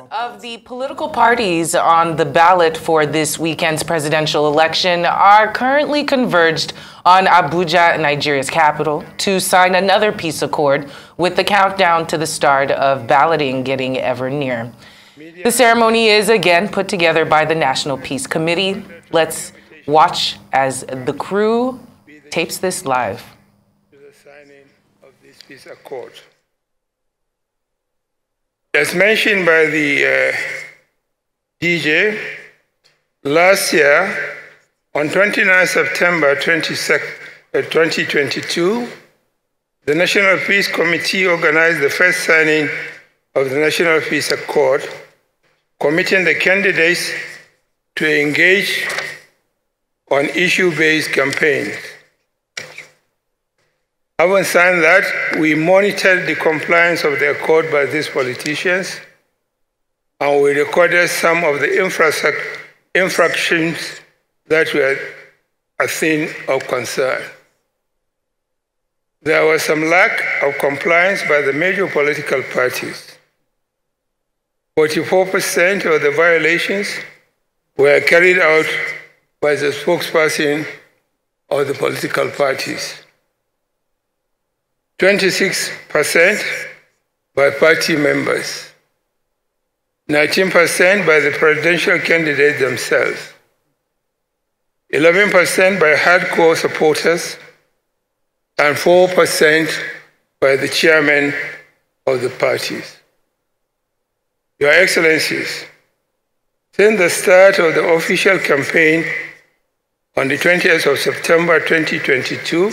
Of the political parties on the ballot for this weekend's presidential election are currently converged on Abuja, Nigeria's capital, to sign another peace accord, with the countdown to the start of balloting getting ever near. The ceremony is again put together by the National Peace Committee. Let's watch as the crew tapes this live. To the signing of this peace accord. As mentioned by the DJ, last year, on 29 September 2022, the National Peace Committee organized the first signing of the National Peace Accord, committing the candidates to engage on issue-based campaigns. Having signed that, we monitored the compliance of the accord by these politicians, and we recorded some of the infractions that were a thing of concern. There was some lack of compliance by the major political parties. 44% of the violations were carried out by the spokesperson of the political parties. 26% by party members, 19% by the presidential candidates themselves, 11% by hardcore supporters, and 4% by the chairman of the parties. Your Excellencies, since the start of the official campaign on the 20th of September 2022,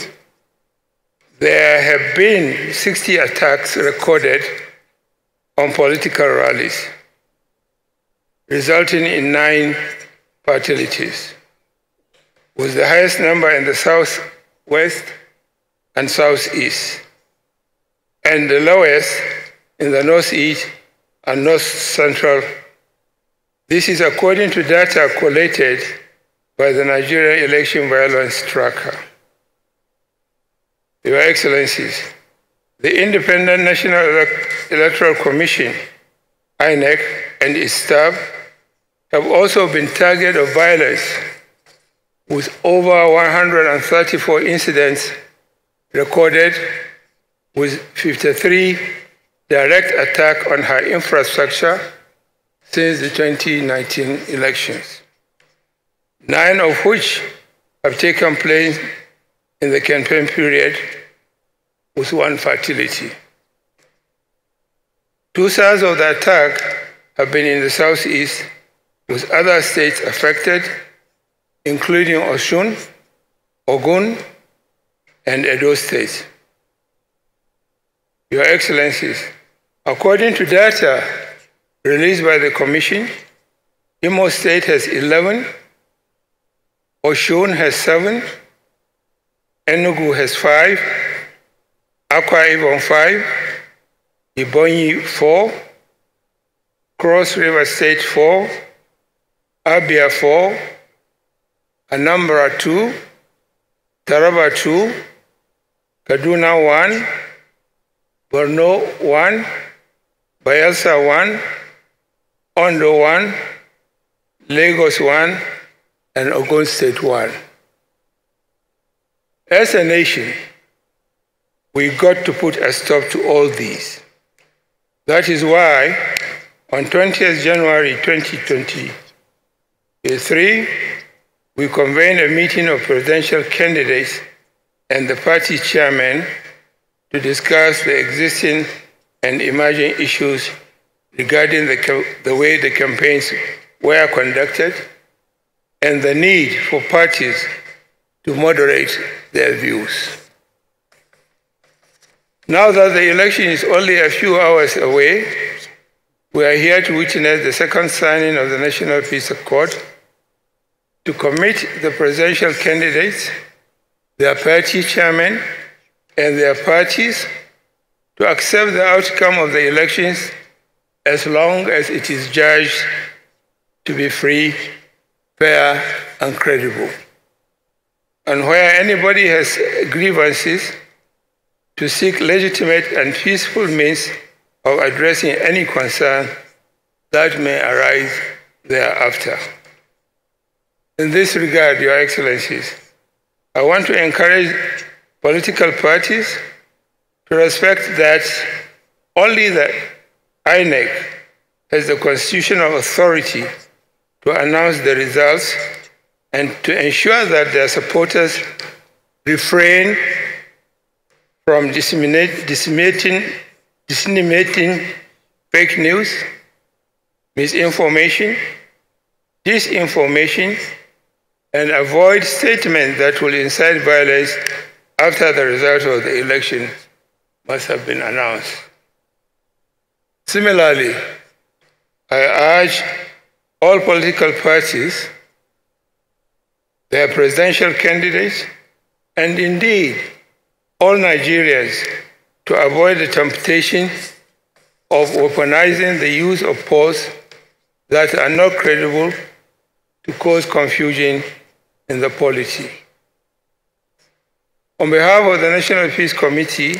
there have been 60 attacks recorded on political rallies, resulting in 9 fatalities, with the highest number in the southwest and southeast, and the lowest in the northeast and north central. This is according to data collated by the Nigeria Election Violence Tracker. Your Excellencies, the Independent National Electoral Commission, INEC, and its staff have also been target of violence, with over 134 incidents recorded, with 53 direct attacks on her infrastructure since the 2019 elections, 9 of which have taken place in the campaign period, with 1 fatality. 2/3 of the attack have been in the southeast, with other states affected, including Osun, Ogun, and Edo State. Your Excellencies, according to data released by the Commission, Imo State has 11, Osun has 7, Enugu has 5, Akwa Ibom 5, Ebonyi 4, Cross River State 4, Abia 4, Anambra 2, Taraba 2, Kaduna 1, Borno 1, Bayelsa 1, Ondo 1, Lagos 1, and Ogun State 1. As a nation, we got to put a stop to all these. That is why, on 20th January 2023, we convened a meeting of presidential candidates and the party chairman to discuss the existing and emerging issues regarding the way the campaigns were conducted and the need for parties to moderate their views. Now that the election is only a few hours away, we are here to witness the second signing of the National Peace Accord to commit the presidential candidates, their party chairmen, and their parties to accept the outcome of the elections as long as it is judged to be free, fair, and credible. And where anybody has grievances to seek legitimate and peaceful means of addressing any concern that may arise thereafter. In this regard, Your Excellencies, I want to encourage political parties to respect that only the INEC has the constitutional authority to announce the results and to ensure that their supporters refrain from disseminating fake news, misinformation, disinformation, and avoid statements that will incite violence after the result of the election must have been announced. Similarly, I urge all political parties, their presidential candidates, and indeed all Nigerians to avoid the temptation of weaponizing the use of posts that are not credible to cause confusion in the polity. On behalf of the National Peace Committee,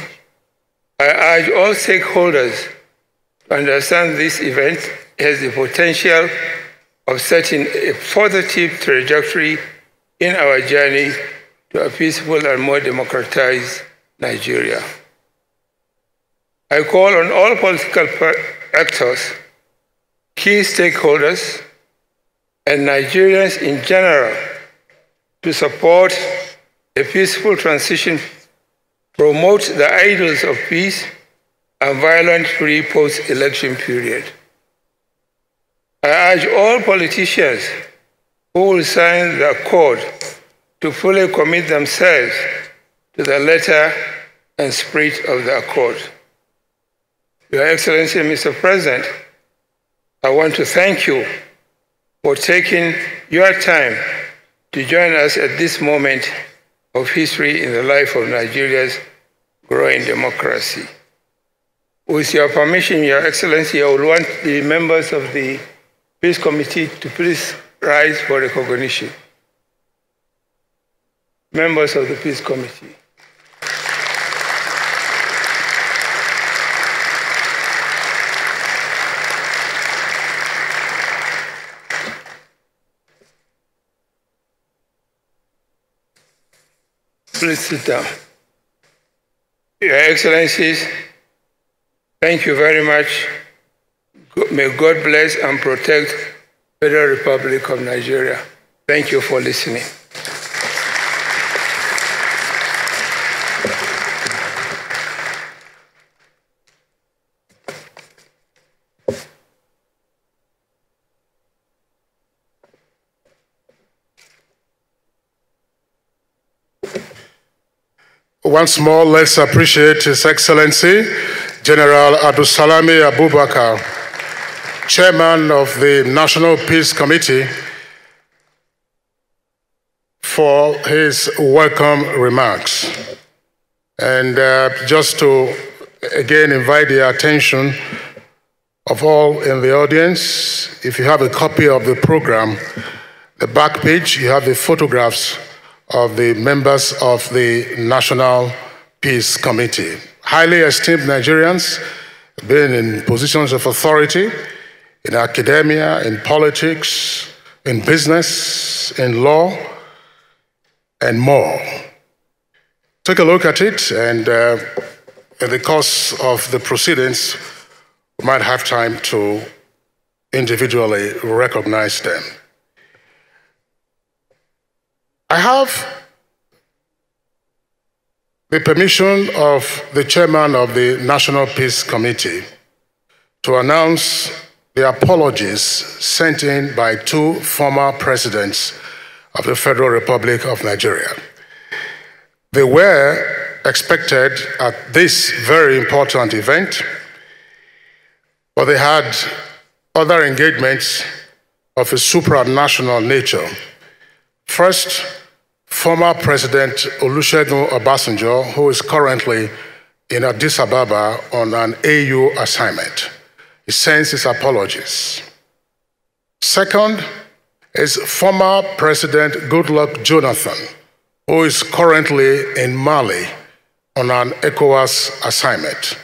I urge all stakeholders to understand this event has the potential of setting a positive trajectory in our journey to a peaceful and more democratized Nigeria. I call on all political actors, key stakeholders, and Nigerians in general to support a peaceful transition, promote the ideals of peace and violence-free post-election period. I urge all politicians who will sign the accord to fully commit themselves to the letter and spirit of the accord. Your Excellency, Mr. President, I want to thank you for taking your time to join us at this moment of history in the life of Nigeria's growing democracy. With your permission, Your Excellency, I would want the members of the Peace Committee to please rise for recognition. Members of the Peace Committee. Please sit down. Your Excellencies, thank you very much. May God bless and protect the Federal Republic of Nigeria. Thank you for listening. Once more, let's appreciate His Excellency, General Abdulsalami Abubakar, Chairman of the National Peace Committee, for his welcome remarks. And just to again invite the attention of all in the audience, if you have a copy of the program, the back page, you have the photographs of the members of the National Peace Committee. Highly esteemed Nigerians, been in positions of authority, in academia, in politics, in business, in law, and more. Take a look at it, and in the course of the proceedings, we might have time to individually recognize them. I have the permission of the chairman of the National Peace Committee to announce the apologies sent in by two former presidents of the Federal Republic of Nigeria. They were expected at this very important event, but they had other engagements of a supranational nature. First, former President Olusegun Obasanjo, who is currently in Addis Ababa on an AU assignment. He sends his apologies. Second is former President Goodluck Jonathan, who is currently in Mali on an ECOWAS assignment.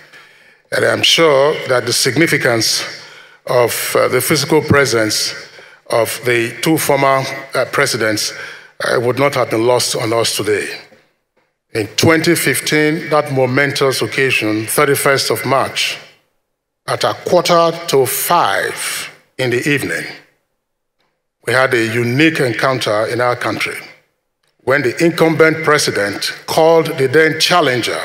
And I'm sure that the significance of the physical presence of the two former presidents would not have been lost on us today. In 2015, that momentous occasion, 31st of March, at 4:45 in the evening, we had a unique encounter in our country when the incumbent president called the then challenger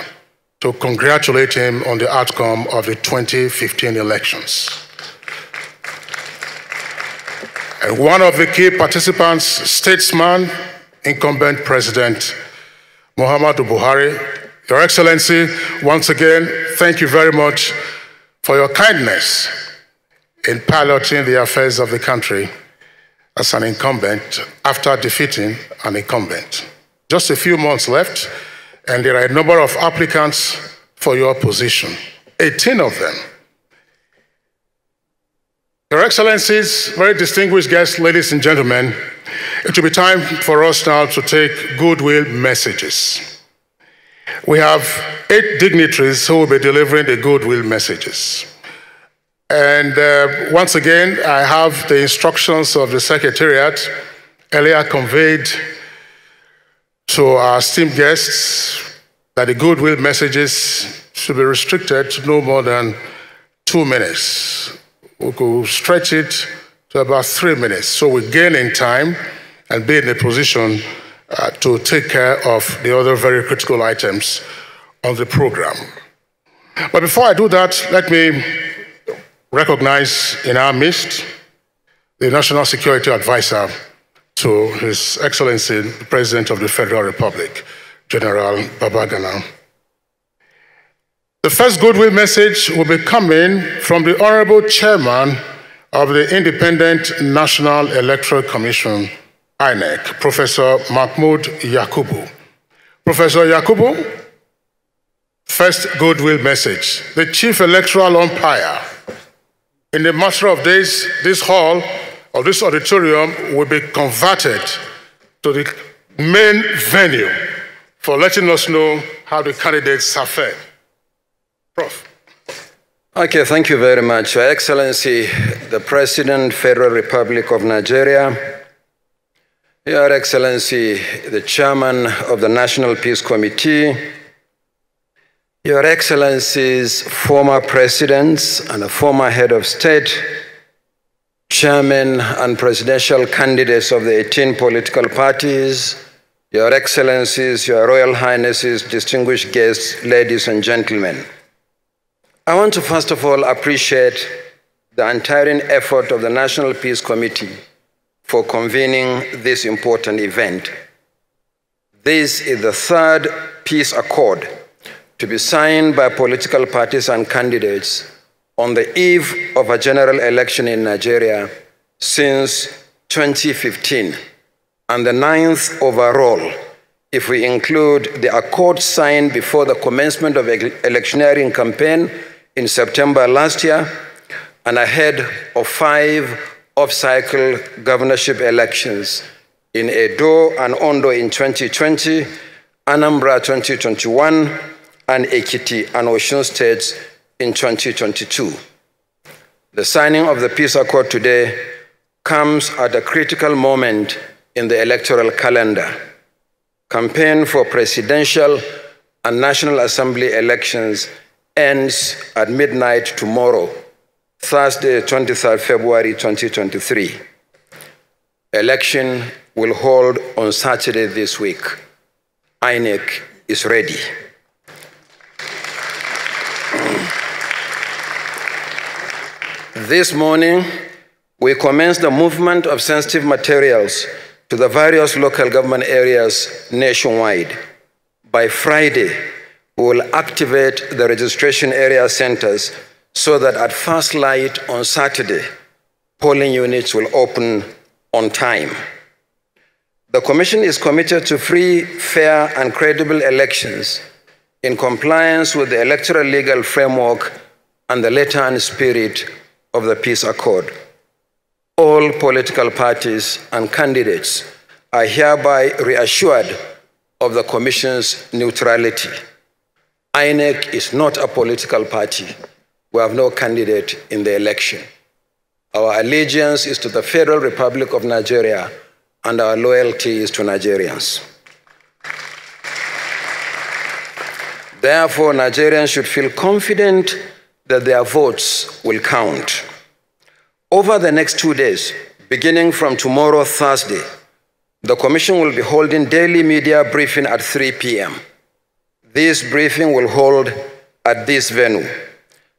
to congratulate him on the outcome of the 2015 elections. And one of the key participants, statesman, incumbent President Muhammadu Buhari, Your Excellency, once again, thank you very much for your kindness in piloting the affairs of the country as an incumbent after defeating an incumbent. Just a few months left, and there are a number of applicants for your position, 18 of them. Your Excellencies, very distinguished guests, ladies and gentlemen, it will be time for us now to take goodwill messages. We have 8 dignitaries who will be delivering the goodwill messages. And once again, I have the instructions of the Secretariat earlier conveyed to our esteemed guests that the goodwill messages should be restricted to no more than 2 minutes. We could stretch it to about 3 minutes, so we gain in time and be in a position to take care of the other very critical items on the program. But before I do that, let me recognize in our midst the National Security Advisor to His Excellency, the President of the Federal Republic, General Babagana. The first goodwill message will be coming from the Honorable Chairman of the Independent National Electoral Commission, INEC, Professor Mahmoud Yakubu. Professor Yakubu, first goodwill message. The Chief Electoral Umpire. In a matter of days, this hall or this auditorium will be converted to the main venue for letting us know how the candidates have fared. Prof. Okay, thank you very much. Your Excellency, the President, Federal Republic of Nigeria, Your Excellency, the Chairman of the National Peace Committee, Your Excellencies, former presidents and a former head of state, chairmen and presidential candidates of the 18 political parties, Your Excellencies, Your Royal Highnesses, distinguished guests, ladies and gentlemen. I want to first of all appreciate the untiring effort of the National Peace Committee for convening this important event. This is the 3rd peace accord to be signed by political parties and candidates on the eve of a general election in Nigeria since 2015, and the 9th overall, if we include the accord signed before the commencement of electioneering campaign in September last year and ahead of 5 off-cycle governorship elections in Edo and Ondo in 2020, Anambra 2021, and Ekiti and Osun states in 2022. The signing of the peace accord today comes at a critical moment in the electoral calendar. Campaign for presidential and National Assembly elections ends at midnight tomorrow, Thursday, 23rd February 2023. Election will hold on Saturday this week. INEC is ready. This morning, we commenced the movement of sensitive materials to the various local government areas nationwide. By Friday, we will activate the registration area centers so that at first light on Saturday, polling units will open on time. The Commission is committed to free, fair, and credible elections in compliance with the electoral legal framework and the letter and spirit of the peace accord. All political parties and candidates are hereby reassured of the Commission's neutrality. INEC is not a political party. We have no candidate in the election. Our allegiance is to the Federal Republic of Nigeria, and our loyalty is to Nigerians. Therefore, Nigerians should feel confident that their votes will count. Over the next 2 days, beginning from tomorrow, Thursday, the Commission will be holding daily media briefing at 3 p.m. This briefing will hold at this venue.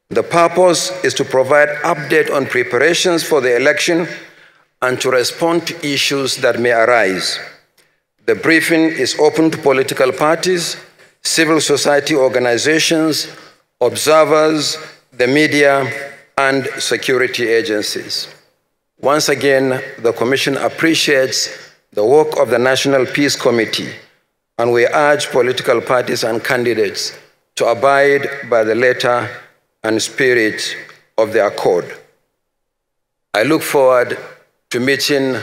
The purpose is to provide update on preparations for the election and to respond to issues that may arise. The briefing is open to political parties, civil society organizations, observers, the media, and security agencies. Once again, the Commission appreciates the work of the National Peace Committee, and we urge political parties and candidates to abide by the letter and spirit of the accord. I look forward to meeting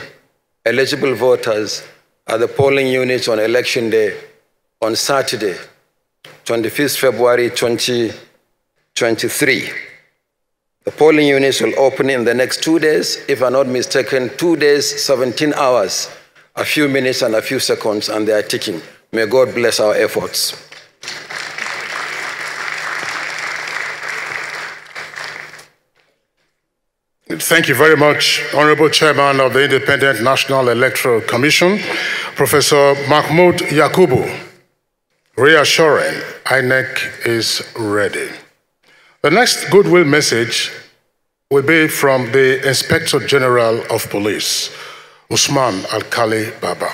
eligible voters at the polling units on Election Day on Saturday, 25th February 2023. The polling units will open in the next 2 days, if I'm not mistaken, 2 days, 17 hours, a few minutes and a few seconds, and they are ticking. May God bless our efforts. Thank you very much, Honorable Chairman of the Independent National Electoral Commission, Professor Mahmoud Yakubu. Reassuring, INEC is ready. The next goodwill message will be from the Inspector General of Police, Usman Alkali Baba.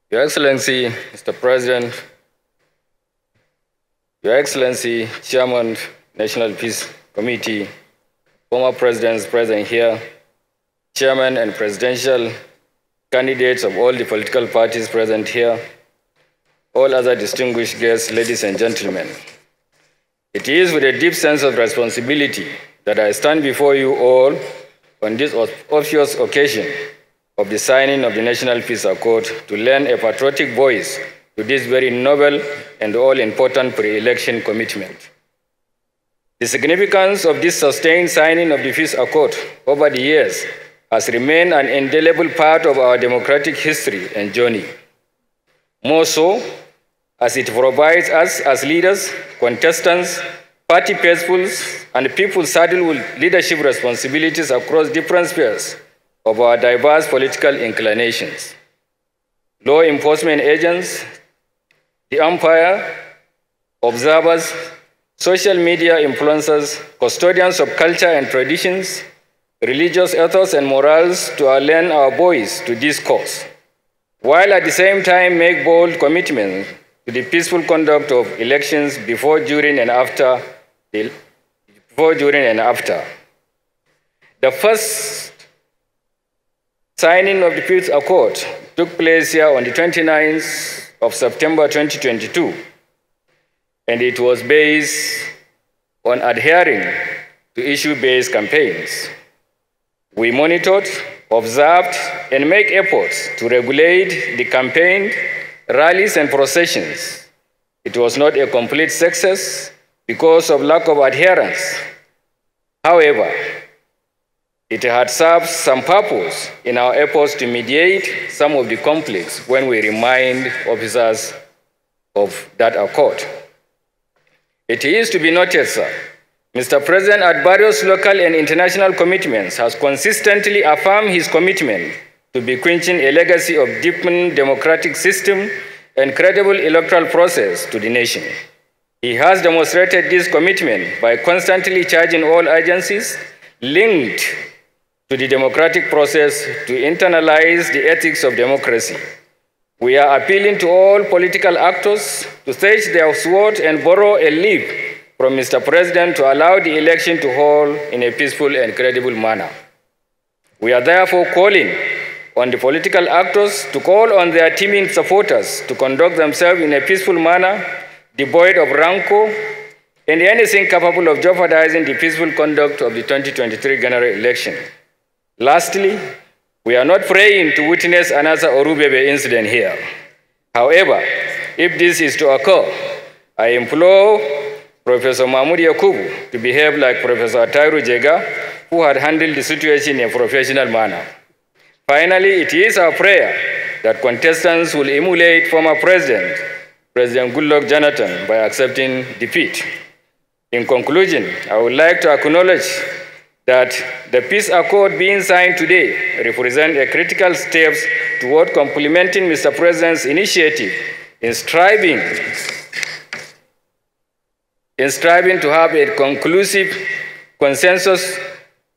Your Excellency, Mr. President, Your Excellency, Chairman, National Peace Committee, former presidents present here, Chairman and presidential candidates of all the political parties present here, all other distinguished guests, ladies and gentlemen. It is with a deep sense of responsibility that I stand before you all on this auspicious occasion of the signing of the National Peace Accord to lend a patriotic voice to this very noble and all-important pre-election commitment. The significance of this sustained signing of the Peace Accord over the years has remained an indelible part of our democratic history and journey. More so, as it provides us as leaders, contestants, party faithfuls, and people saddled with leadership responsibilities across different spheres of our diverse political inclinations. Law enforcement agents, the umpire, observers, social media influencers, custodians of culture and traditions, religious ethos and morals to lend our voice to this cause, while at the same time make bold commitments to the peaceful conduct of elections before, during, and after. The first signing of the Peace Accord took place here on the 29th of September 2022, and it was based on adhering to issue-based campaigns. We monitored, observed, and made efforts to regulate the campaign, rallies, and processions. It was not a complete success because of lack of adherence. However, it had served some purpose in our efforts to mediate some of the conflicts when we remind officers of that accord. It is to be noted, sir, Mr. President, at various local and international commitments, has consistently affirmed his commitment to bequeathing a legacy of deepened democratic system and credible electoral process to the nation. He has demonstrated this commitment by constantly charging all agencies linked to the democratic process to internalize the ethics of democracy. We are appealing to all political actors to stretch their sword and borrow a leaf from Mr. President to allow the election to hold in a peaceful and credible manner. We are therefore calling on the political actors to call on their teaming supporters to conduct themselves in a peaceful manner, devoid of rancor, and anything capable of jeopardizing the peaceful conduct of the 2023 general election. Lastly, we are not praying to witness another Orubebe incident here. However, if this is to occur, I implore Professor Mahmoud Yakubu to behave like Professor Tairu Jega, who had handled the situation in a professional manner. Finally, it is our prayer that contestants will emulate former President Goodluck Jonathan, by accepting defeat. In conclusion, I would like to acknowledge that the peace accord being signed today represents a critical step toward complementing Mr. President's initiative in striving to have a conclusive consensus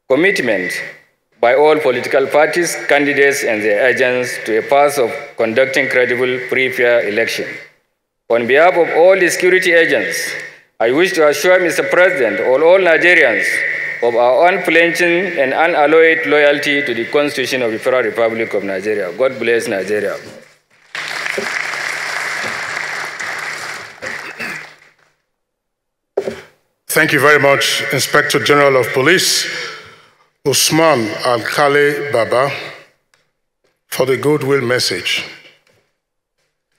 commitment by all political parties, candidates, and their agents to a path of conducting credible, free, fair election. On behalf of all the security agents, I wish to assure Mr. President all Nigerians of our unflinching and unalloyed loyalty to the Constitution of the Federal Republic of Nigeria. God bless Nigeria. Thank you very much, Inspector General of Police Usman Alkali Baba, for the goodwill message.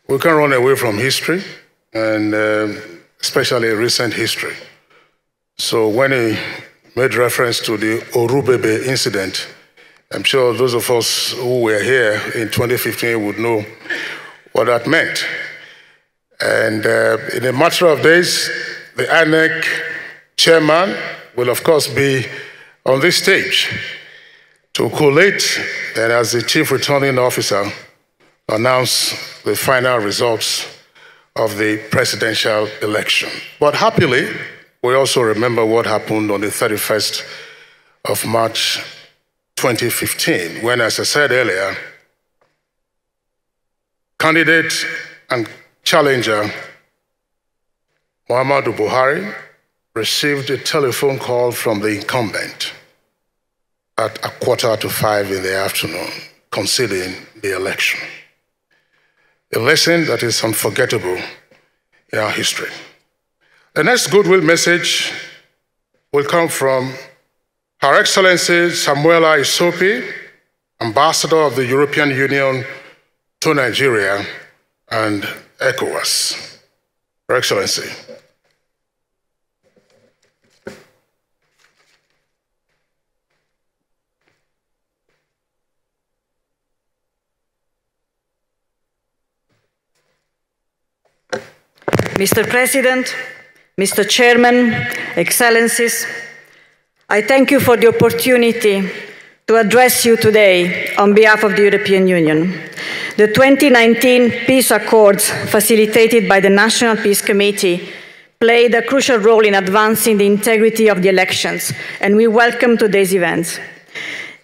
We can't run away from history, and especially recent history. So when he made reference to the Orubebe incident, I'm sure those of us who were here in 2015 would know what that meant. And in a matter of days, the INEC chairman will, of course, be on this stage to collate and, as the chief returning officer, announce the final results of the presidential election. But happily, we also remember what happened on the 31st of March 2015, when, as I said earlier, candidate and challenger Muhammadu Buhari received a telephone call from the incumbent at 4:45 in the afternoon, conceding the election. A lesson that is unforgettable in our history. The next goodwill message will come from Her Excellency Samuela Isopi, Ambassador of the European Union to Nigeria and ECOWAS. Her Excellency. Mr. President, Mr. Chairman, Excellencies, I thank you for the opportunity to address you today on behalf of the European Union. The 2019 peace accords facilitated by the National Peace Committee played a crucial role in advancing the integrity of the elections, and we welcome today's events.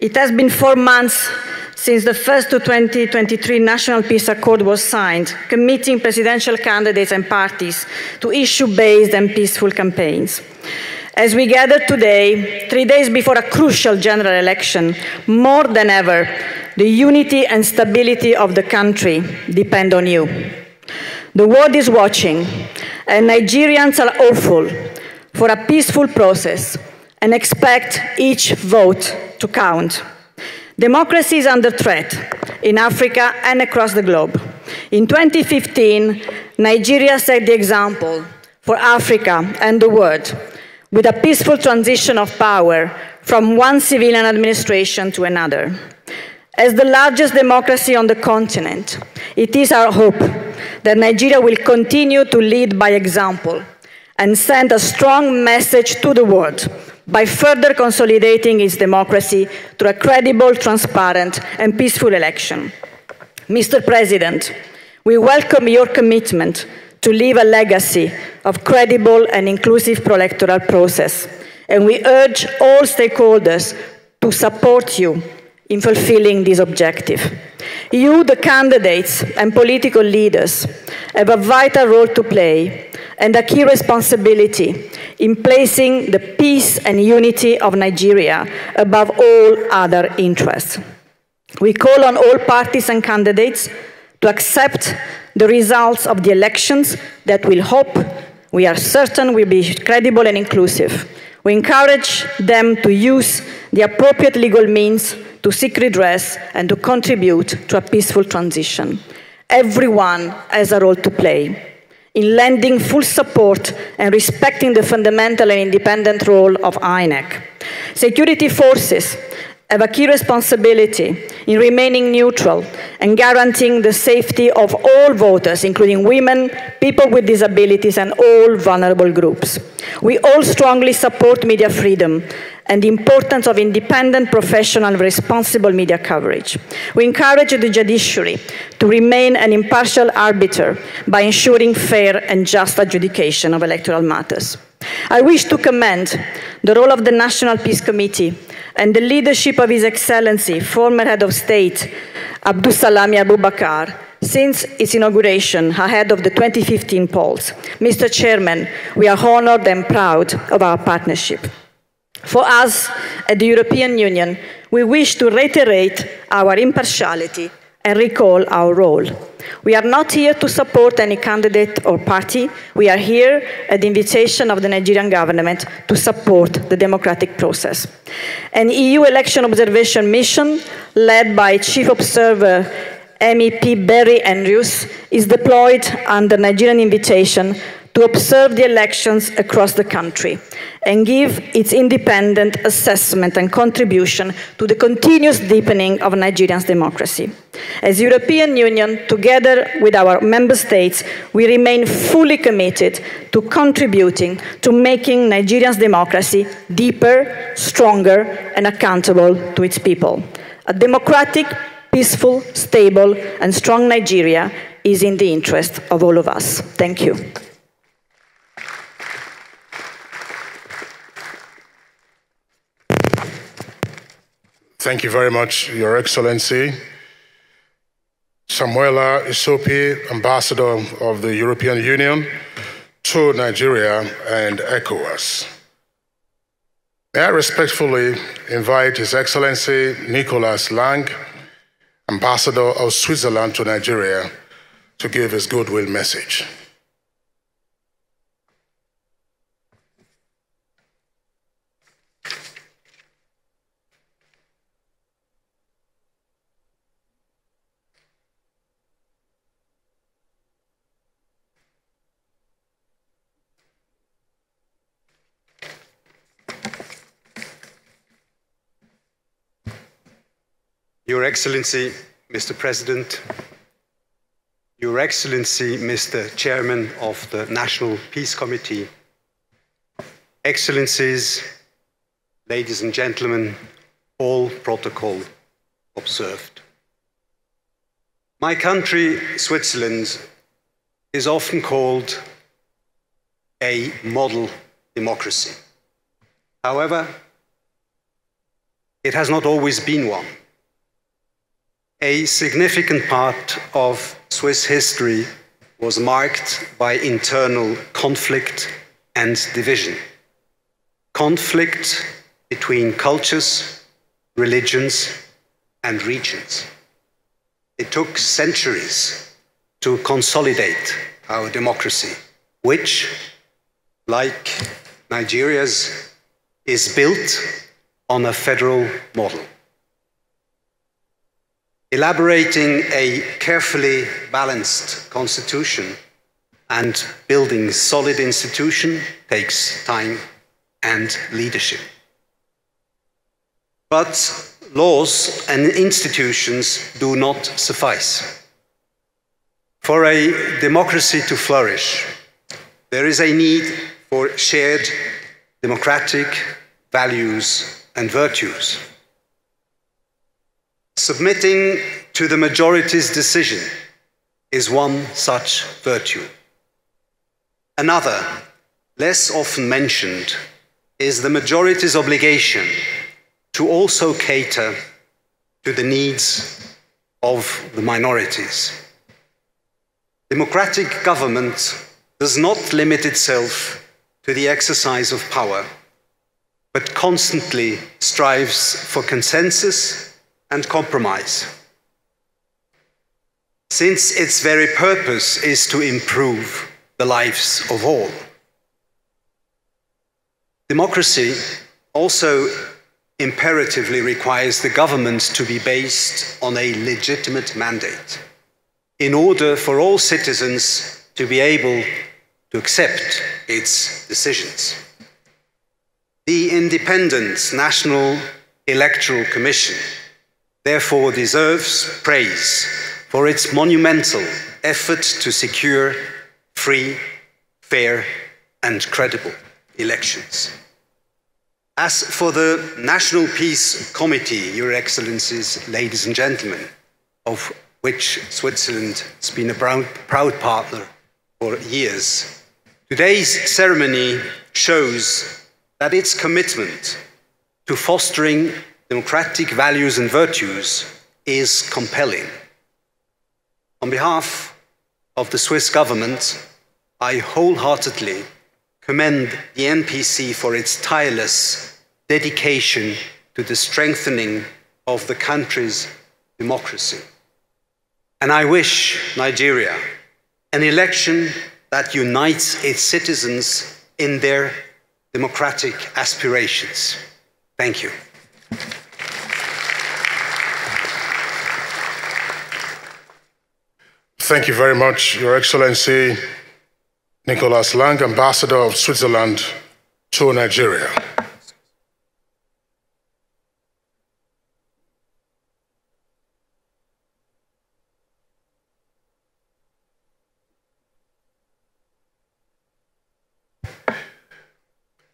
It has been 4 months since the first 2023 National Peace Accord was signed, committing presidential candidates and parties to issue-based and peaceful campaigns. As we gather today, 3 days before a crucial general election, more than ever, the unity and stability of the country depend on you. The world is watching, and Nigerians are hopeful for a peaceful process and expect each vote to count. Democracy is under threat in Africa and across the globe. In 2015, Nigeria set the example for Africa and the world with a peaceful transition of power from one civilian administration to another. As the largest democracy on the continent, it is our hope that Nigeria will continue to lead by example and send a strong message to the world by further consolidating its democracy through a credible, transparent, and peaceful election. Mr. President, we welcome your commitment to leave a legacy of credible and inclusive pro-electoral process, and we urge all stakeholders to support you in fulfilling this objective. You, the candidates and political leaders, have a vital role to play and a key responsibility in placing the peace and unity of Nigeria above all other interests. We call on all parties and candidates to accept the results of the elections that we are certain will be credible and inclusive. We encourage them to use the appropriate legal means to seek redress and to contribute to a peaceful transition. Everyone has a role to play in lending full support and respecting the fundamental and independent role of INEC. Security forces have a key responsibility in remaining neutral and guaranteeing the safety of all voters, including women, people with disabilities, and all vulnerable groups. We all strongly support media freedom and the importance of independent, professional, and responsible media coverage. We encourage the judiciary to remain an impartial arbiter by ensuring fair and just adjudication of electoral matters. I wish to commend the role of the National Peace Committee and the leadership of His Excellency, former Head of State, Abdulsalami Abubakar, since its inauguration ahead of the 2015 polls. Mr. Chairman, we are honored and proud of our partnership. For us, at the European Union, we wish to reiterate our impartiality and recall our role. We are not here to support any candidate or party. We are here at the invitation of the Nigerian government to support the democratic process. An EU election observation mission led by Chief Observer MEP Barry Andrews is deployed under Nigerian invitation to observe the elections across the country and give its independent assessment and contribution to the continuous deepening of Nigeria's democracy. As the European Union, together with our member states, we remain fully committed to contributing to making Nigeria's democracy deeper, stronger, and accountable to its people. A democratic, peaceful, stable, and strong Nigeria is in the interest of all of us. Thank you. Thank you very much, Your Excellency. Samuela Isopi, Ambassador of the European Union to Nigeria and ECOWAS. May I respectfully invite His Excellency Nicolas Lang, Ambassador of Switzerland to Nigeria, to give his goodwill message. Your Excellency, Mr. President, Your Excellency, Mr. Chairman of the National Peace Committee, Excellencies, ladies and gentlemen, all protocol observed. My country, Switzerland, is often called a model democracy. However, it has not always been one. A significant part of Swiss history was marked by internal conflict and division. Conflict between cultures, religions, and regions. It took centuries to consolidate our democracy, which, like Nigeria's, is built on a federal model. Elaborating a carefully balanced constitution and building solid institutions takes time and leadership. But laws and institutions do not suffice. For a democracy to flourish, there is a need for shared democratic values and virtues. Submitting to the majority's decision is one such virtue. Another, less often mentioned, is the majority's obligation to also cater to the needs of the minorities. Democratic government does not limit itself to the exercise of power, but constantly strives for consensus and compromise, since its very purpose is to improve the lives of all. Democracy also imperatively requires the government to be based on a legitimate mandate in order for all citizens to be able to accept its decisions. The Independent National Electoral Commission therefore deserves praise for its monumental effort to secure free, fair, and credible elections. As for the National Peace Committee, Your Excellencies, ladies and gentlemen, of which Switzerland has been a proud partner for years, today's ceremony shows that its commitment to fostering democratic values and virtues is compelling. On behalf of the Swiss government, I wholeheartedly commend the NPC for its tireless dedication to the strengthening of the country's democracy. And I wish Nigeria an election that unites its citizens in their democratic aspirations. Thank you. Thank you very much, Your Excellency Nicholas Lang, Ambassador of Switzerland to Nigeria.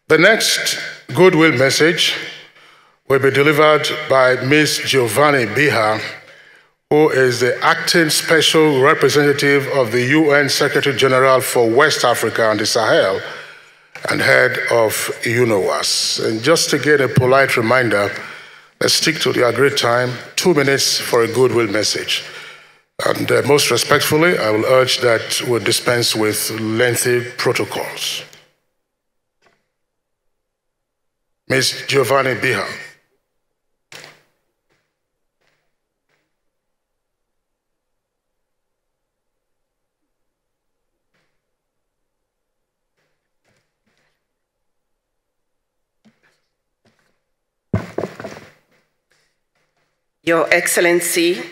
The next goodwill message will be delivered by Ms. Giovanni Biha, who is the Acting Special Representative of the UN Secretary General for West Africa and the Sahel and head of UNOWAS. And just to get a polite reminder, let's stick to the agreed time, 2 minutes for a goodwill message. And most respectfully, I will urge that we dispense with lengthy protocols. Ms. Giovanni Biha. Your Excellency,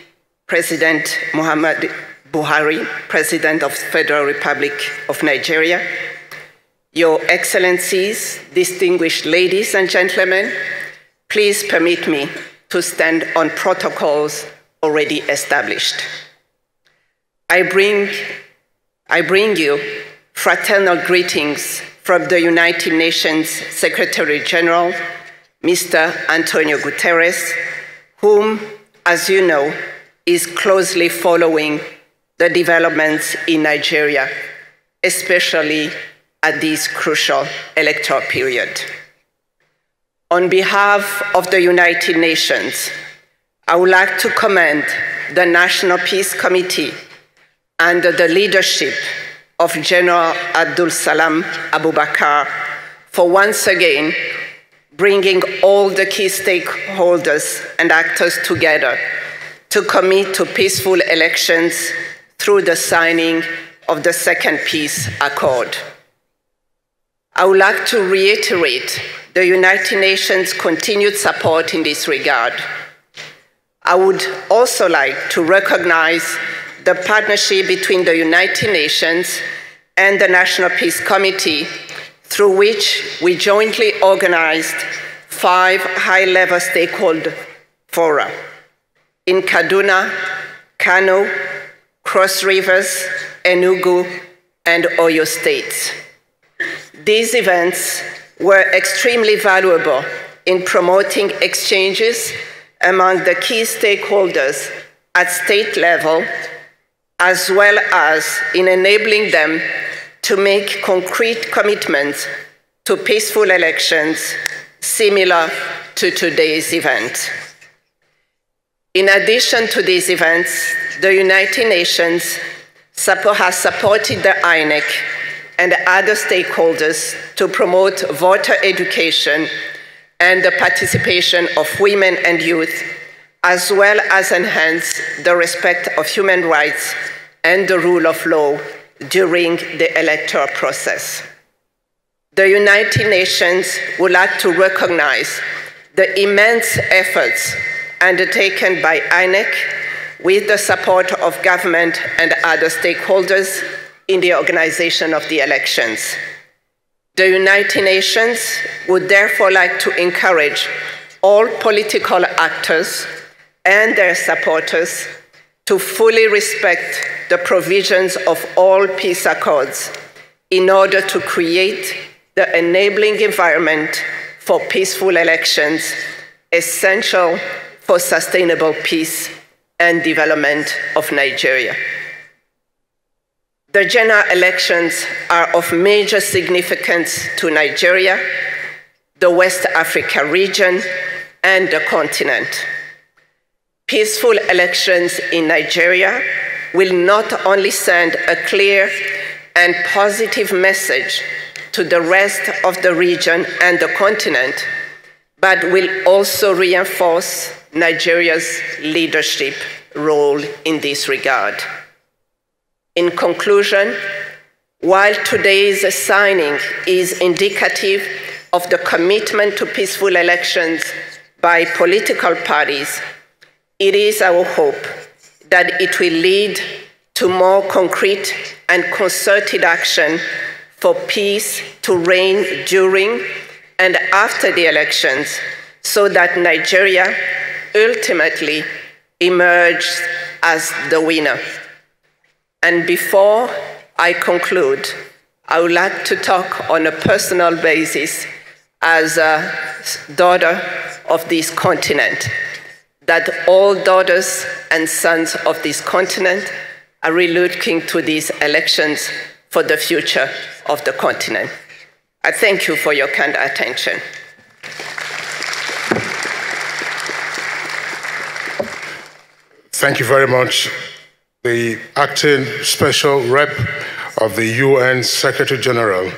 President Muhammad Buhari, President of the Federal Republic of Nigeria, Your Excellencies, distinguished ladies and gentlemen, please permit me to stand on protocols already established. I bring you fraternal greetings from the United Nations Secretary General, Mr. Antonio Gutierrez, whom, as you know, is closely following the developments in Nigeria, especially at this crucial electoral period. On behalf of the United Nations, I would like to commend the National Peace Committee under the leadership of General Abdul Salam Abubakar for once again bringing all the key stakeholders and actors together to commit to peaceful elections through the signing of the Second Peace Accord. I would like to reiterate the United Nations' continued support in this regard. I would also like to recognize the partnership between the United Nations and the National Peace Committee, through which we jointly organized 5 high-level stakeholder fora in Kaduna, Kano, Cross Rivers, Enugu, and Oyo states. These events were extremely valuable in promoting exchanges among the key stakeholders at state level, as well as in enabling them to make concrete commitments to peaceful elections similar to today's event. In addition to these events, the United Nations has supported the INEC and other stakeholders to promote voter education and the participation of women and youth as well as enhance the respect of human rights and the rule of law during the electoral process. The United Nations would like to recognize the immense efforts undertaken by INEC with the support of government and other stakeholders in the organization of the elections. The United Nations would therefore like to encourage all political actors and their supporters to fully respect the provisions of all peace accords in order to create the enabling environment for peaceful elections essential for sustainable peace and development of Nigeria. The general elections are of major significance to Nigeria, the West Africa region, and the continent. Peaceful elections in Nigeria will not only send a clear and positive message to the rest of the region and the continent, but will also reinforce Nigeria's leadership role in this regard. In conclusion, while today's signing is indicative of the commitment to peaceful elections by political parties, it is our hope that it will lead to more concrete and concerted action for peace to reign during and after the elections, so that Nigeria ultimately emerges as the winner. And before I conclude, I would like to talk on a personal basis as a daughter of this continent, that all daughters and sons of this continent are really looking to these elections for the future of the continent. I thank you for your kind attention. Thank you very much. The acting special rep of the UN Secretary General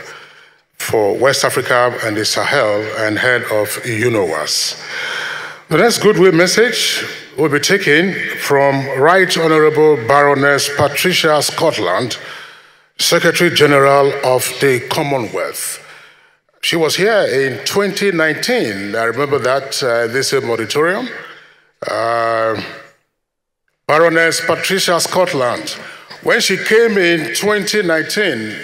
for West Africa and the Sahel and head of UNOWAS. The next goodwill message will be taken from Right Honorable Baroness Patricia Scotland, Secretary General of the Commonwealth. She was here in 2019. I remember that this auditorium. Baroness Patricia Scotland, when she came in 2019,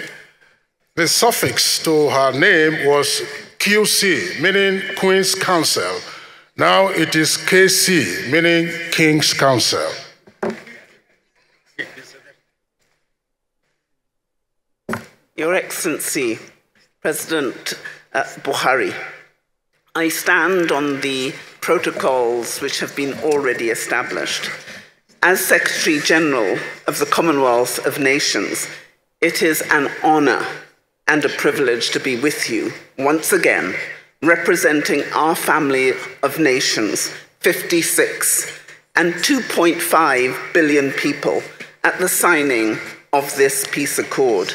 the suffix to her name was QC, meaning Queen's Counsel. Now it is KC, meaning King's Counsel. Your Excellency, President Buhari, I stand on the protocols which have been already established. As Secretary General of the Commonwealth of Nations, it is an honor and a privilege to be with you once again, representing our family of nations, 56, and 2.5 billion people at the signing of this peace accord.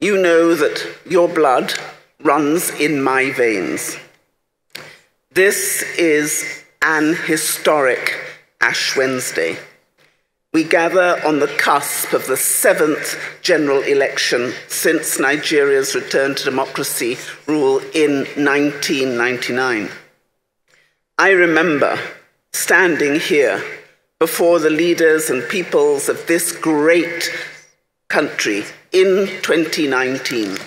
You know that your blood runs in my veins. This is an historic Ash Wednesday. We gather on the cusp of the 7th general election since Nigeria's return to democracy rule in 1999. I remember standing here before the leaders and peoples of this great country in 2019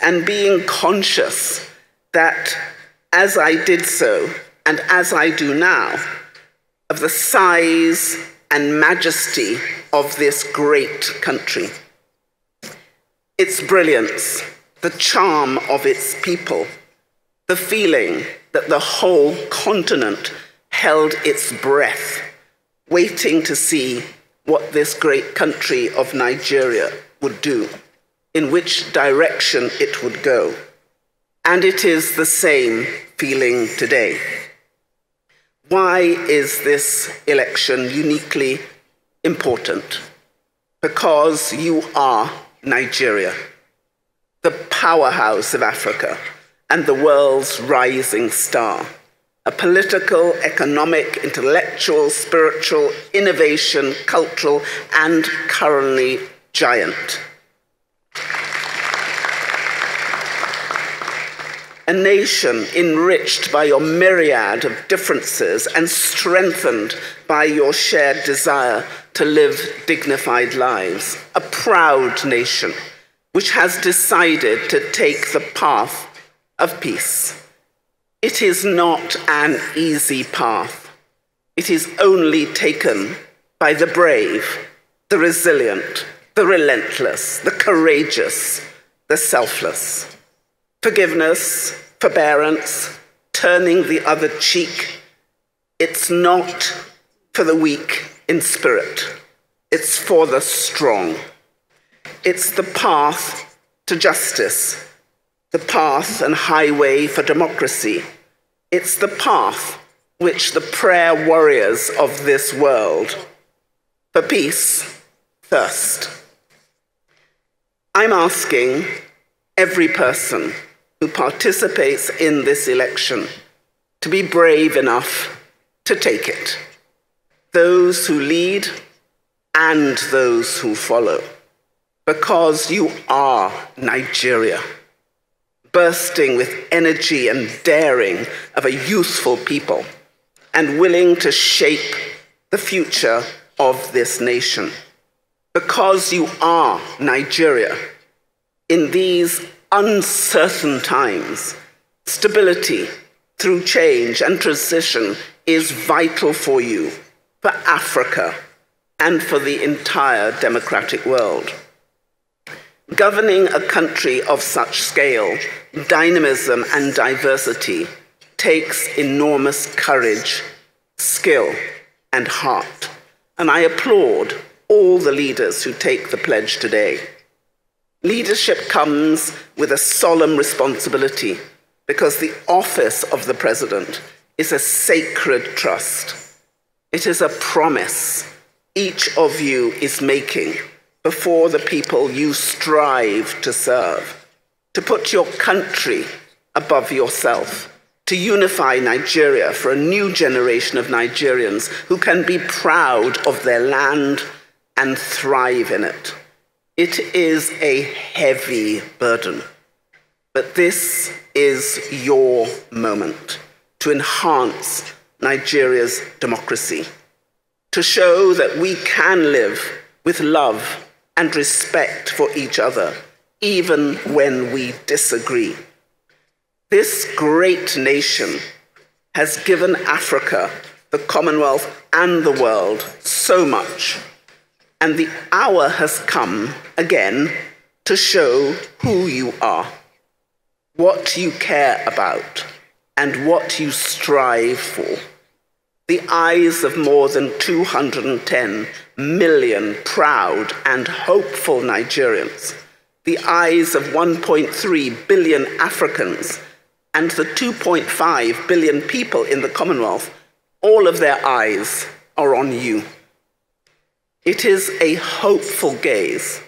and being conscious that as I did so, and as I do now, of the size and majesty of this great country. Its brilliance, the charm of its people, the feeling that the whole continent held its breath, waiting to see what this great country of Nigeria would do, in which direction it would go. And it is the same feeling today. Why is this election uniquely important? Because you are Nigeria, the powerhouse of Africa and the world's rising star. a political, economic, intellectual, spiritual, innovation, cultural, and currently giant. A nation enriched by your myriad of differences and strengthened by your shared desire to live dignified lives. A proud nation which has decided to take the path of peace. It is not an easy path. It is only taken by the brave, the resilient, the relentless, the courageous, the selfless. Forgiveness, forbearance, turning the other cheek, it's not for the weak in spirit. It's for the strong. It's the path to justice, the path and highway for democracy. It's the path which the prayer warriors of this world for peace thirst. I'm asking every person who participates in this election to be brave enough to take it. Those who lead and those who follow. Because you are Nigeria, bursting with energy and daring of a youthful people and willing to shape the future of this nation. Because you are Nigeria, in these uncertain times, stability through change and transition is vital for you, for Africa, and for the entire democratic world. Governing a country of such scale, dynamism, and diversity takes enormous courage, skill, and heart. And I applaud all the leaders who take the pledge today. Leadership comes with a solemn responsibility because the office of the president is a sacred trust. It is a promise each of you is making before the people you strive to serve, to put your country above yourself, to unify Nigeria for a new generation of Nigerians who can be proud of their land and thrive in it. It is a heavy burden, but this is your moment to enhance Nigeria's democracy, to show that we can live with love and respect for each other, even when we disagree. This great nation has given Africa, the Commonwealth, and the world so much. And the hour has come again to show who you are, what you care about, and what you strive for. The eyes of more than 210 million proud and hopeful Nigerians, the eyes of 1.3 billion Africans, and the 2.5 billion people in the Commonwealth, all of their eyes are on you. It is a hopeful gaze,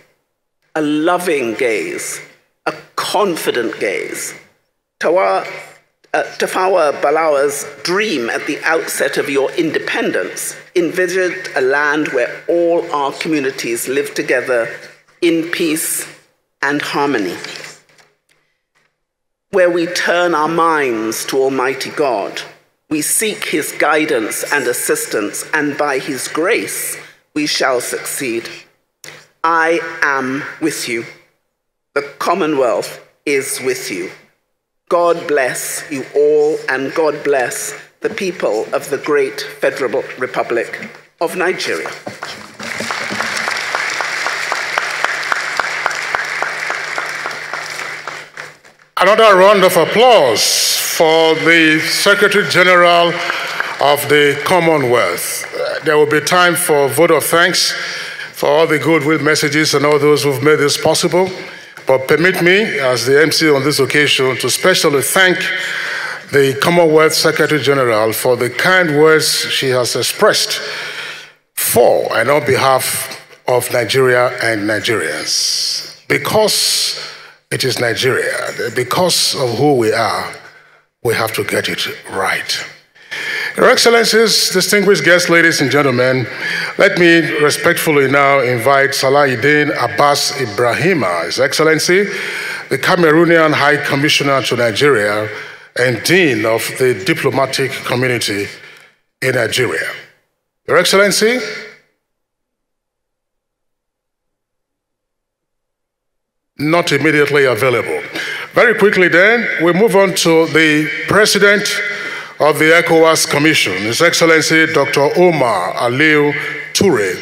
a loving gaze, a confident gaze. Tafawa Balewa's dream at the outset of your independence envisioned a land where all our communities live together in peace and harmony, where we turn our minds to Almighty God, we seek his guidance and assistance, and by his grace, we shall succeed. I am with you. The Commonwealth is with you. God bless you all, and God bless the people of the great Federal Republic of Nigeria. Another round of applause for the Secretary General of the Commonwealth. There will be time for a vote of thanks for all the goodwill messages and all those who've made this possible. But permit me, as the MC on this occasion, to specially thank the Commonwealth Secretary General for the kind words she has expressed for and on behalf of Nigeria and Nigerians. Because it is Nigeria, because of who we are, we have to get it right. Your Excellencies, distinguished guests, ladies and gentlemen, let me respectfully now invite Salahuddin Abbas Ibrahima, His Excellency, the Cameroonian High Commissioner to Nigeria and Dean of the Diplomatic Community in Nigeria. Your Excellency, not immediately available. Very quickly then, we move on to the President of the ECOWAS Commission, His Excellency Dr. Omar Toure,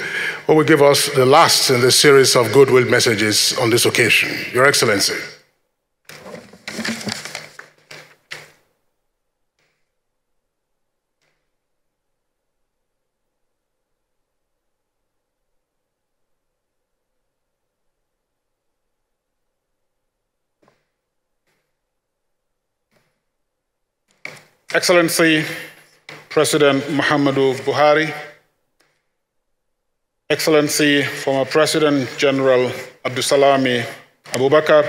who will give us the last in the series of goodwill messages on this occasion. Your Excellency. Excellency President Muhammadu Buhari, Excellency former President General Abdulsalami Abubakar,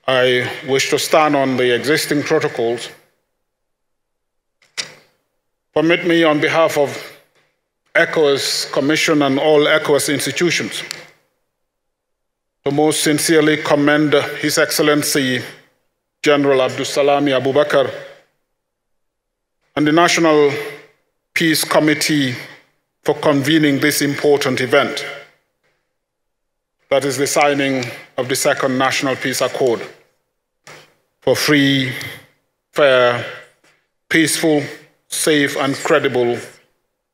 I wish to stand on the existing protocols. Permit me on behalf of ECOWAS Commission and all ECOWAS institutions to most sincerely commend His Excellency General Abdulsalami Abubakar and the National Peace Committee for convening this important event. That is the signing of the Second National Peace Accord for free, fair, peaceful, safe, and credible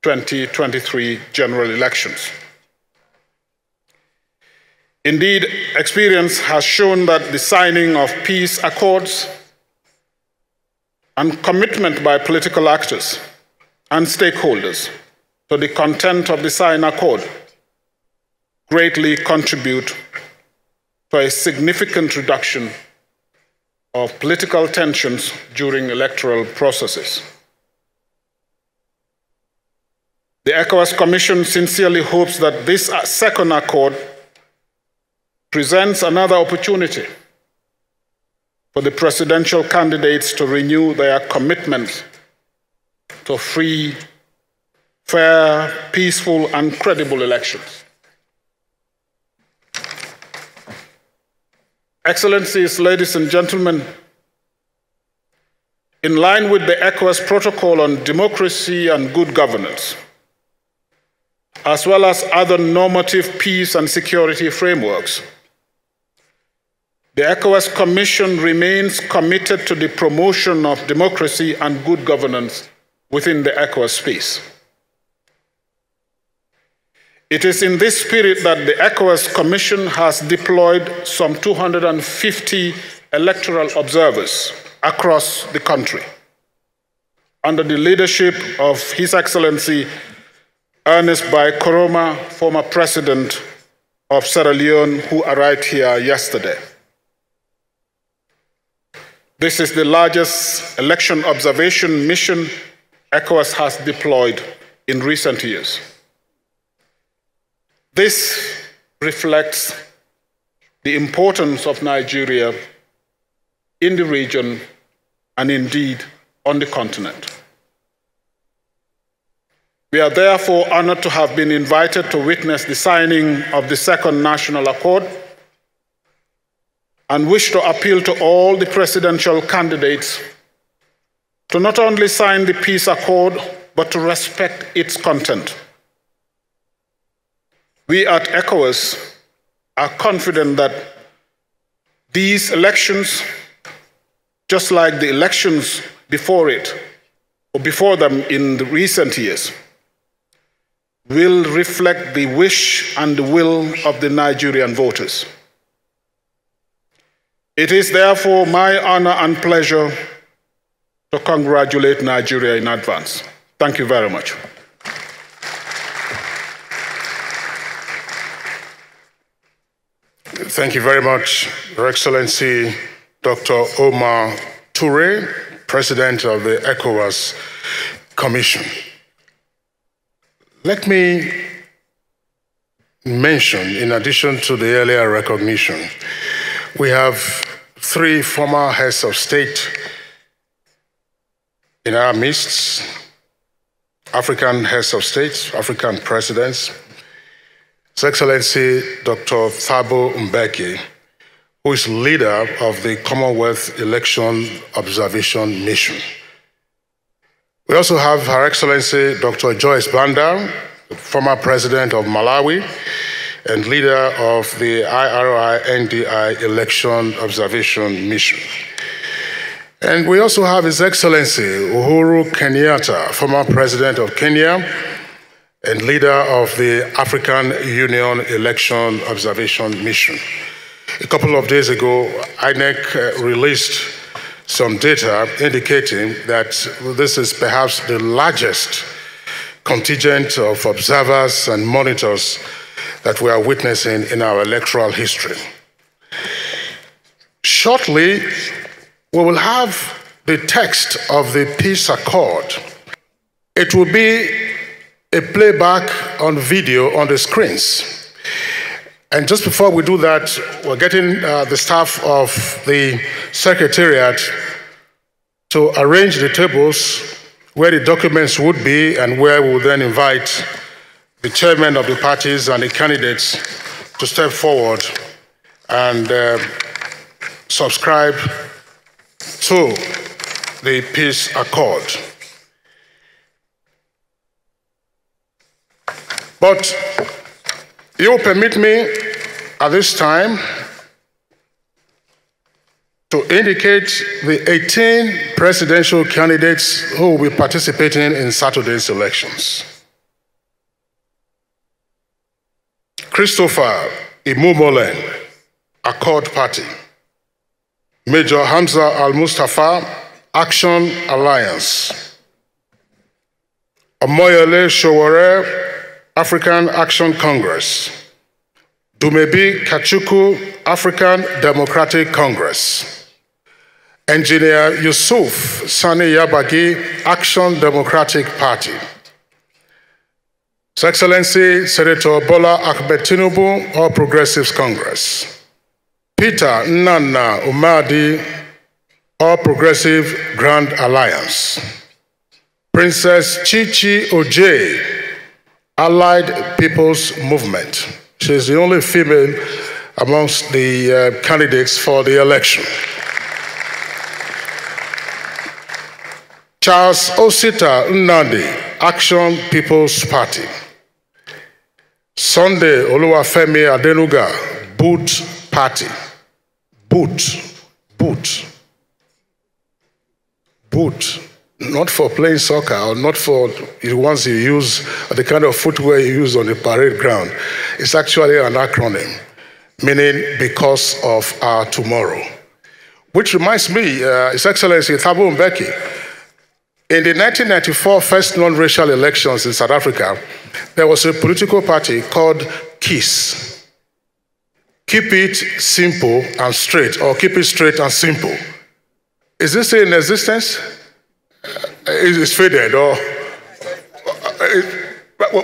2023 general elections. Indeed, experience has shown that the signing of peace accords and commitment by political actors and stakeholders to the content of the signed accord greatly contribute to a significant reduction of political tensions during electoral processes. The ECOWAS Commission sincerely hopes that this second accord presents another opportunity for the presidential candidates to renew their commitment to free, fair, peaceful, and credible elections. Excellencies, ladies and gentlemen, in line with the ECOWAS Protocol on Democracy and Good Governance, as well as other normative peace and security frameworks, the ECOWAS Commission remains committed to the promotion of democracy and good governance within the ECOWAS space. It is in this spirit that the ECOWAS Commission has deployed some 250 electoral observers across the country under the leadership of His Excellency Ernest Bai Koroma, former president of Sierra Leone, who arrived here yesterday. This is the largest election observation mission ECOWAS has deployed in recent years. This reflects the importance of Nigeria in the region and indeed on the continent. We are therefore honored to have been invited to witness the signing of the Second National Accord and wish to appeal to all the presidential candidates to not only sign the peace accord, but to respect its content. We at ECOWAS are confident that these elections, just like the elections before it, or before them in the recent years, will reflect the wish and the will of the Nigerian voters. It is therefore my honor and pleasure to congratulate Nigeria in advance. Thank you very much. Thank you very much, Your Excellency Dr. Omar Toure, President of the ECOWAS Commission. Let me mention, in addition to the earlier recognition, we have 3 former heads of state in our midst, African heads of state, African presidents, His Excellency Dr. Thabo Mbeki, who is leader of the Commonwealth Election Observation Mission. We also have Her Excellency Dr. Joyce Banda, former president of Malawi and leader of the IRI-NDI Election Observation Mission. And we also have His Excellency Uhuru Kenyatta, former president of Kenya and leader of the African Union Election Observation Mission. A couple of days ago, INEC released some data indicating that this is perhaps the largest contingent of observers and monitors that we are witnessing in our electoral history. Shortly, we will have the text of the peace accord. It will be a playback on video on the screens. And just before we do that, we're getting the staff of the Secretariat to arrange the tables where the documents would be and where we will then invite the chairman of the parties and the candidates to step forward and subscribe to the peace accord. But you will permit me at this time to indicate the 18 presidential candidates who will be participating in Saturday's elections. Christopher Imumolen, Accord Party. Major Hamza Al-Mustafa, Action Alliance. Omoyele Sowore, African Action Congress. Dumebi Kachuku, African Democratic Congress. Engineer Yusuf Sani Yabagi, Action Democratic Party. His Excellency Senator Bola Ahmed Tinubu, All Progressives Congress. Peter Nana Umadi, All Progressive Grand Alliance. Princess Chichi Ojei, Allied People's Movement. She is the only female amongst the candidates for the election. Charles Osita Nnadi, Action People's Party. Sunday Oluwafemi Adenuga, Boot Party. Boot. Not for playing soccer or not for the ones you use, or the kind of footwear you use on the parade ground. It's actually an acronym, meaning because of our tomorrow. Which reminds me, His Excellency Thabo Mbeki, in the 1994 first non-racial elections in South Africa, there was a political party called KISS. Keep it simple and straight, or keep it straight and simple. Is this still in existence? It's faded, or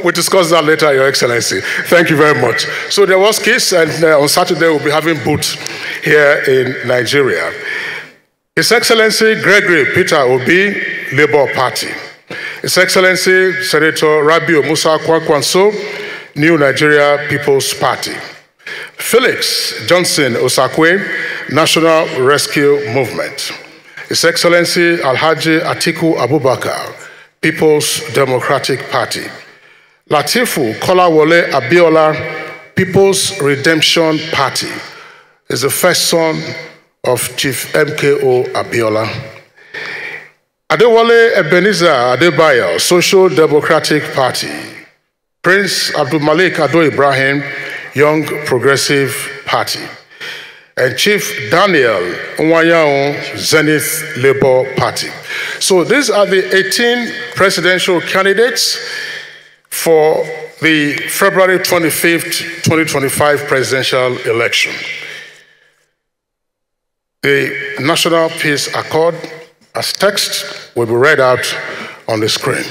we'll discuss that later, Your Excellency. Thank you very much. So there was KISS, and on Saturday we'll be having Boot here in Nigeria. His Excellency Gregory Peter Obi, Labour Party. His Excellency Senator Rabiu Musa Kwankwanso, New Nigeria People's Party. Felix Johnson Osakwe, National Rescue Movement. His Excellency Alhaji Atiku Abubakar, People's Democratic Party. Latifu Kolawole Abiola, People's Redemption Party, is the first son of Chief MKO Abiola. Adewale Ebenezer Adebayo, Social Democratic Party. Prince Abdul Malik Ado Ibrahim, Young Progressive Party. And Chief Daniel Nwanyao, Zenith Labour Party. So these are the 18 presidential candidates for the February 25th, 2025 presidential election. The National Peace Accord, as text, will be read out on the screen.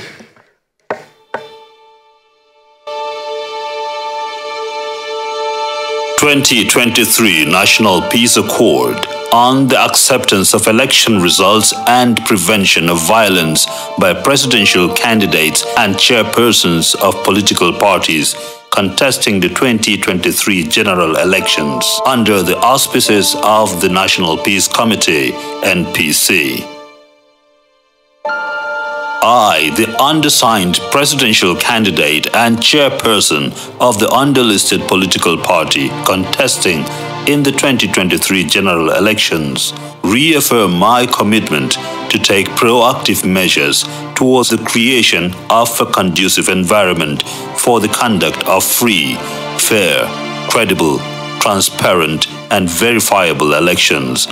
2023 National Peace Accord on the acceptance of election results and prevention of violence by presidential candidates and chairpersons of political parties contesting the 2023 general elections under the auspices of the National Peace Committee, NPC. I, the undersigned presidential candidate and chairperson of the underlisted political party contesting in the 2023 general elections, reaffirm my commitment to take proactive measures towards the creation of a conducive environment for the conduct of free, fair, credible, transparent, and verifiable elections,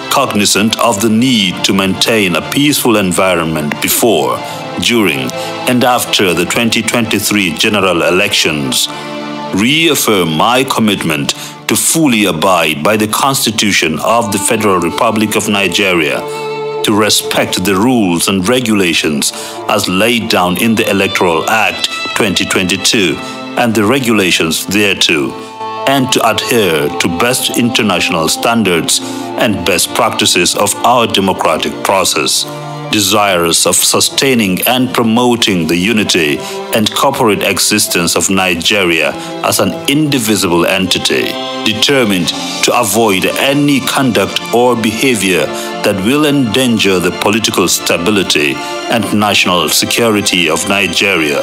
cognizant of the need to maintain a peaceful environment before, during, and after the 2023 general elections, reaffirm my commitment to fully abide by the Constitution of the Federal Republic of Nigeria, to respect the rules and regulations as laid down in the Electoral Act 2022 and the regulations thereto, and to adhere to best international standards and best practices of our democratic process, desirous of sustaining and promoting the unity and corporate existence of Nigeria as an indivisible entity, determined to avoid any conduct or behavior that will endanger the political stability and national security of Nigeria,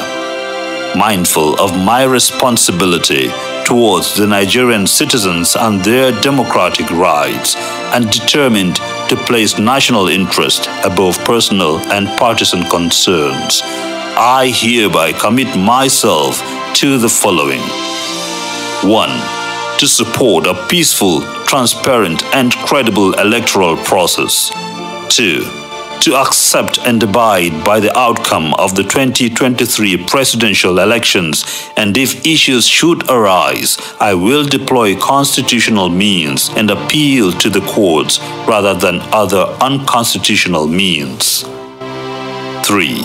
mindful of my responsibility towards the Nigerian citizens and their democratic rights, and determined to place national interest above personal and partisan concerns, I hereby commit myself to the following. 1. To support a peaceful, transparent, and credible electoral process. 2. To accept and abide by the outcome of the 2023 presidential elections, and if issues should arise, I will deploy constitutional means and appeal to the courts rather than other unconstitutional means. 3.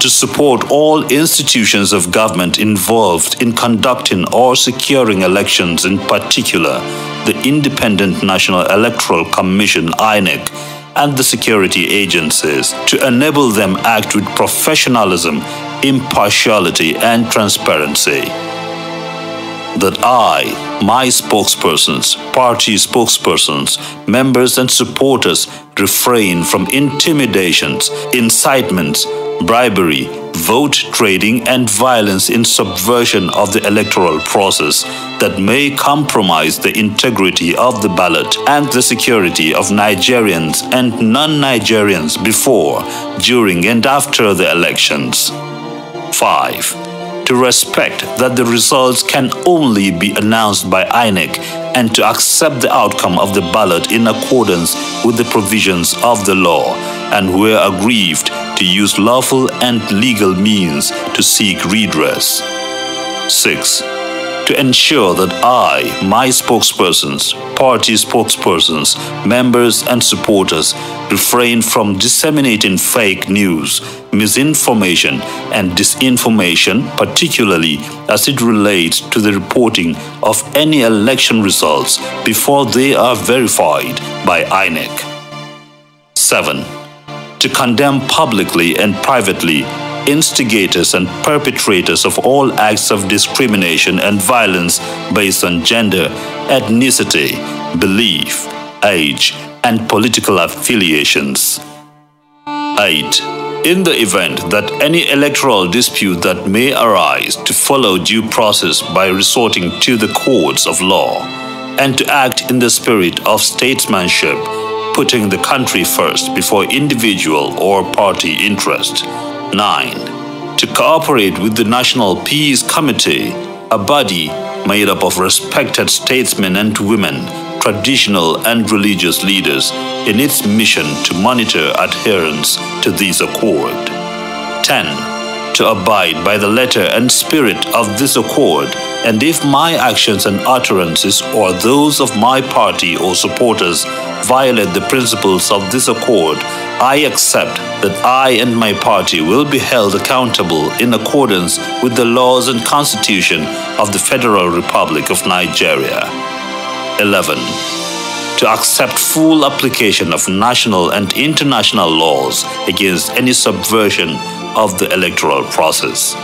To support all institutions of government involved in conducting or securing elections, in particular the Independent National Electoral Commission, INEC, and the security agencies, to enable them act with professionalism, impartiality, and transparency. That I, my spokespersons, party spokespersons, members and supporters refrain from intimidations, incitements, bribery, vote trading, and violence in subversion of the electoral process that may compromise the integrity of the ballot and the security of Nigerians and non-Nigerians before, during, and after the elections. 5. To respect that the results can only be announced by INEC and to accept the outcome of the ballot in accordance with the provisions of the law, and where aggrieved, to use lawful and legal means to seek redress. 6. To ensure that I, my spokespersons, party spokespersons, members and supporters refrain from disseminating fake news, misinformation and disinformation, particularly as it relates to the reporting of any election results before they are verified by INEC. 7. To condemn publicly and privately instigators and perpetrators of all acts of discrimination and violence based on gender, ethnicity, belief, age, and political affiliations. 8. In the event that any electoral dispute that may arise, to follow due process by resorting to the courts of law, and to act in the spirit of statesmanship, putting the country first before individual or party interest. 9. To cooperate with the National Peace Committee, a body made up of respected statesmen and women, traditional and religious leaders, in its mission to monitor adherence to this accord. 10. To abide by the letter and spirit of this accord and if my actions and utterances or those of my party or supporters violate the principles of this accord, I accept that I and my party will be held accountable in accordance with the laws and Constitution of the Federal Republic of Nigeria. 11. To accept full application of national and international laws against any subversion of the electoral process.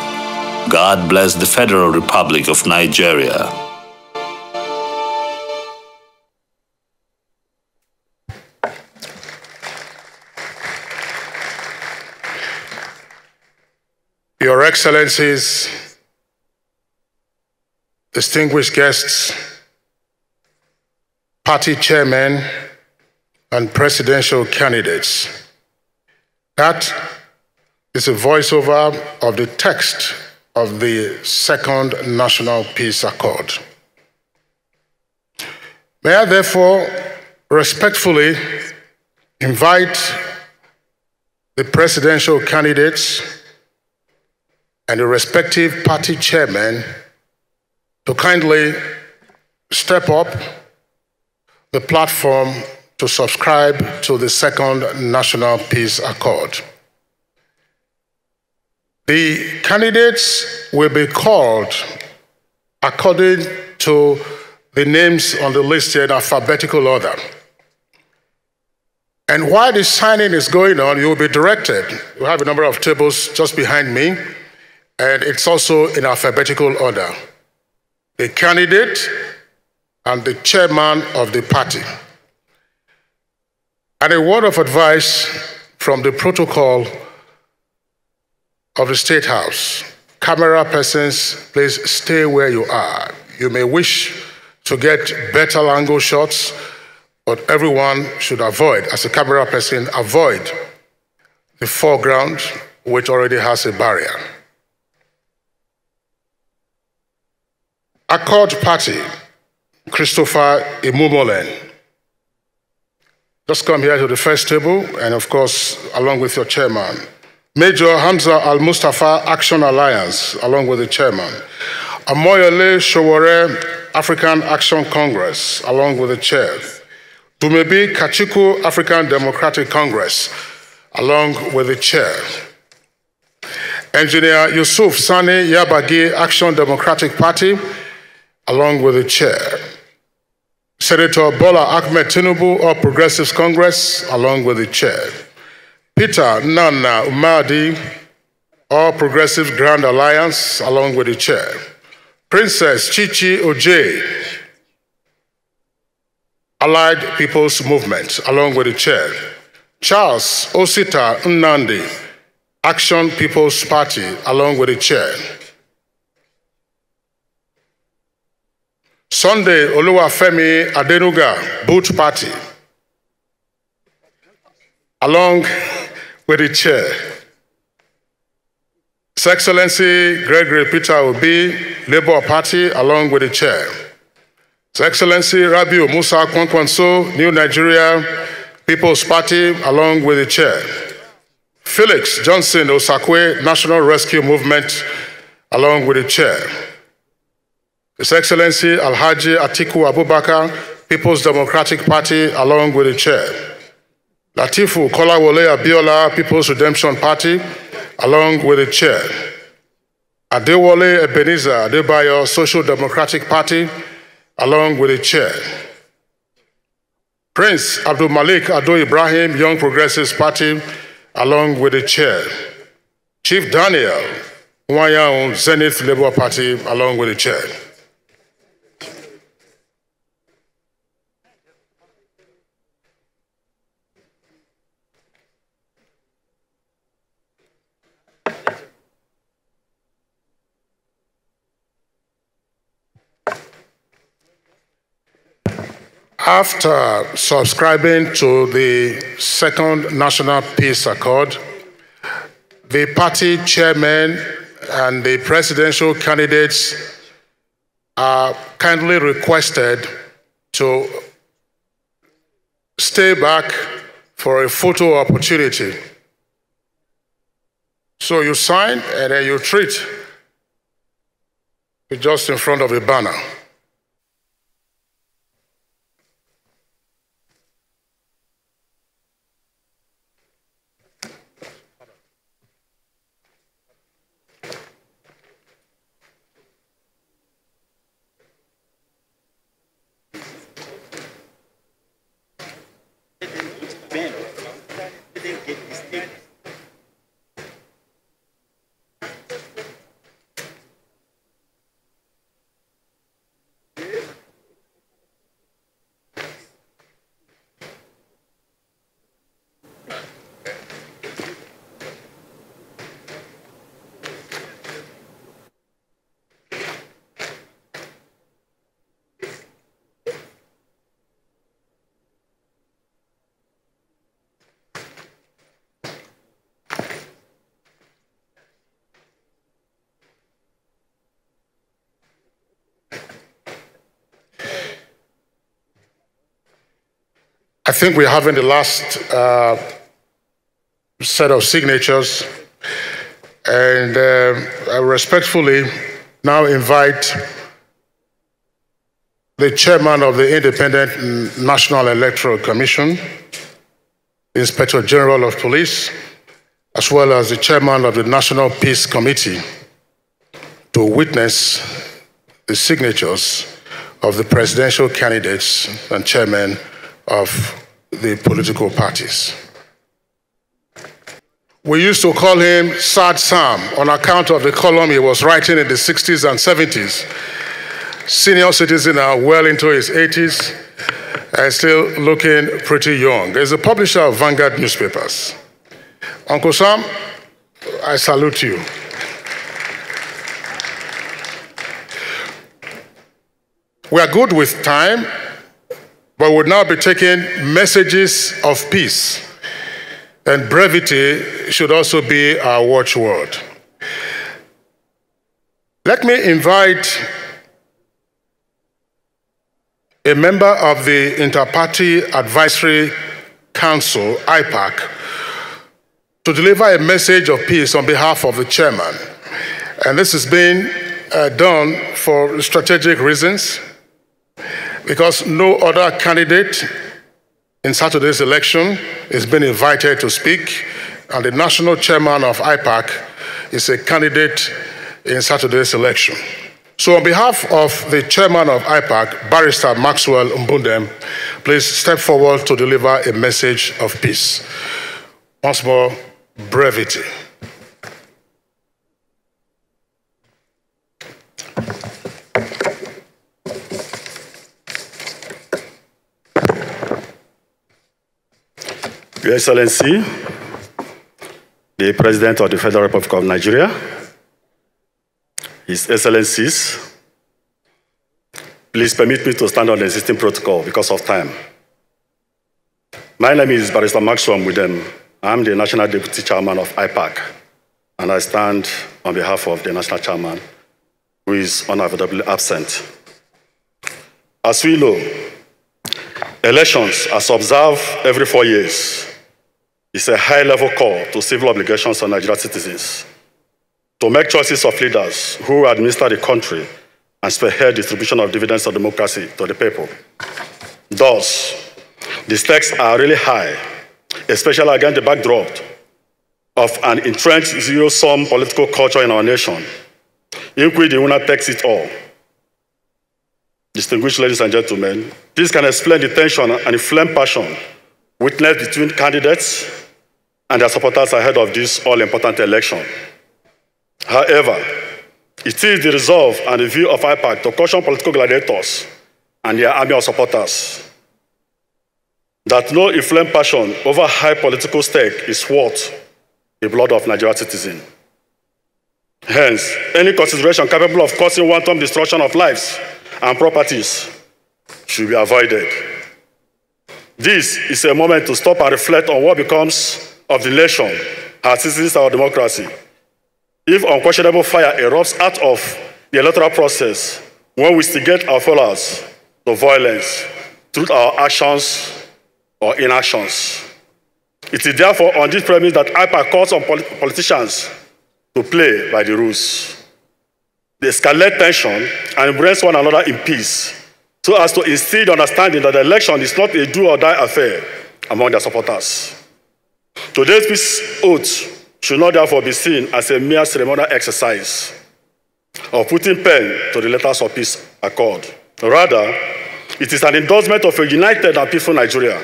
God bless the Federal Republic of Nigeria. Your Excellencies, distinguished guests, party chairmen, and presidential candidates. That is a voiceover of the text of the Second National Peace Accord. May I therefore respectfully invite the presidential candidates and the respective party chairmen to kindly step up the platform to subscribe to the Second National Peace Accord. The candidates will be called according to the names on the list here in alphabetical order. And while the signing is going on, you will be directed. We have a number of tables just behind me, and it's also in alphabetical order. The candidate and the chairman of the party. And a word of advice from the protocol of the State House. Camera persons, please stay where you are. You may wish to get better angle shots, but everyone should avoid, as a camera person, avoid the foreground, which already has a barrier. Accord Party, Christopher Imumolen. Just come here to the first table, and of course, along with your chairman. Major Hamza Al-Mustafa Action Alliance, along with the chairman. Amoyele Showore African Action Congress, along with the chair. Dumebi Kachiku African Democratic Congress, along with the chair. Engineer Yusuf Sani Yabagi Action Democratic Party, along with the chair. Senator Bola Ahmed Tinubu of Progressives Congress, along with the chair. Peter Nana Umadi, All Progressive Grand Alliance, along with the chair. Princess Chichi Oje, Allied People's Movement, along with the chair. Charles Osita Nnandi, Action People's Party, along with the chair. Sunday Oluwafemi Adenuga, Boot Party, along with the chair. His Excellency Gregory Peter Obi, Labour Party, along with the chair. His Excellency Rabiu Musa Kwankwanso, New Nigeria People's Party, along with the chair. Felix Johnson Osakwe, National Rescue Movement, along with the chair. His Excellency Alhaji Atiku Abubakar, People's Democratic Party, along with the chair. Latifu Kolawole Abiola, People's Redemption Party, along with the chair. Adewale Ebenezer Adebayo, Social Democratic Party, along with the chair. Prince Abdul Malik Ado Ibrahim, Young Progressives Party, along with the chair. Chief Daniel Nwayaun, Zenith Labour Party, along with the chair. After subscribing to the Second National Peace Accord, the party chairman and the presidential candidates are kindly requested to stay back for a photo opportunity. So you sign and then you treat just in front of the banner. I think we're having the last set of signatures, and I respectfully now invite the chairman of the Independent National Electoral Commission, the Inspector General of Police, as well as the chairman of the National Peace Committee, to witness the signatures of the presidential candidates and chairmen of the political parties. We used to call him Sad Sam on account of the column he was writing in the 60s and 70s. Senior citizen now, well into his 80s, and still looking pretty young. He's a publisher of Vanguard newspapers. Uncle Sam, I salute you. We are good with time, but we'll now be taking messages of peace. And brevity should also be our watchword. Let me invite a member of the Inter-Party Advisory Council, IPAC, to deliver a message of peace on behalf of the chairman. And this is being done for strategic reasons, because no other candidate in Saturday's election is being invited to speak, and the national chairman of IPAC is a candidate in Saturday's election. So on behalf of the chairman of IPAC, Barrister Maxwell Mbundem, please step forward to deliver a message of peace. Once more, brevity. Your Excellency, the President of the Federal Republic of Nigeria, His Excellencies, please permit me to stand on the existing protocol because of time. My name is Barrister Maxwell Mbundem. I'm the National Deputy Chairman of IPAC, and I stand on behalf of the National Chairman, who is unavoidably absent. As we know, elections, as observed every 4 years, is a high-level call to civil obligations on Nigerian citizens to make choices of leaders who administer the country and spearhead distribution of dividends of democracy to the people. Thus, the stakes are really high, especially against the backdrop of an entrenched zero-sum political culture in our nation, in which the winner takes it all. Distinguished ladies and gentlemen, this can explain the tension and inflamed passion witnessed between candidates and their supporters ahead of this all-important election. However, it is the resolve and the view of IPAC to caution political gladiators and their army of supporters that no inflamed passion over high political stake is worth the blood of Nigerian citizens. Hence, any consideration capable of causing wanton destruction of lives and properties should be avoided. This is a moment to stop and reflect on what becomes of the nation as citizens of our democracy. If unquestionable fire erupts out of the electoral process when we instigate our followers to violence through our actions or inactions. It is therefore on this premise that IPAC calls on politicians to play by the rules. they escalate tension and embrace one another in peace, so as to instill the understanding that the election is not a do-or-die affair among their supporters. Today's peace oath should not therefore be seen as a mere ceremonial exercise of putting pen to the letters of peace accord. Rather, it is an endorsement of a united and peaceful Nigeria,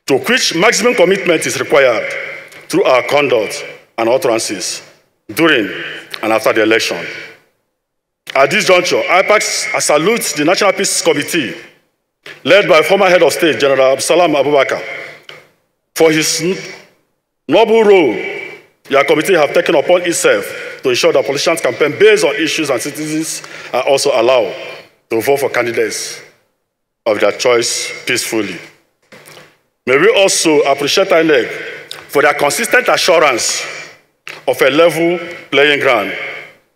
to which maximum commitment is required through our conduct and utterances during and after the election. At this juncture, IPAC salutes the National Peace Committee, led by former head of state, General Absalam Abubakar, for his noble role your committee have taken upon itself to ensure that politicians campaign based on issues and citizens are also allowed to vote for candidates of their choice peacefully. May we also appreciate INEC for their consistent assurance of a level playing ground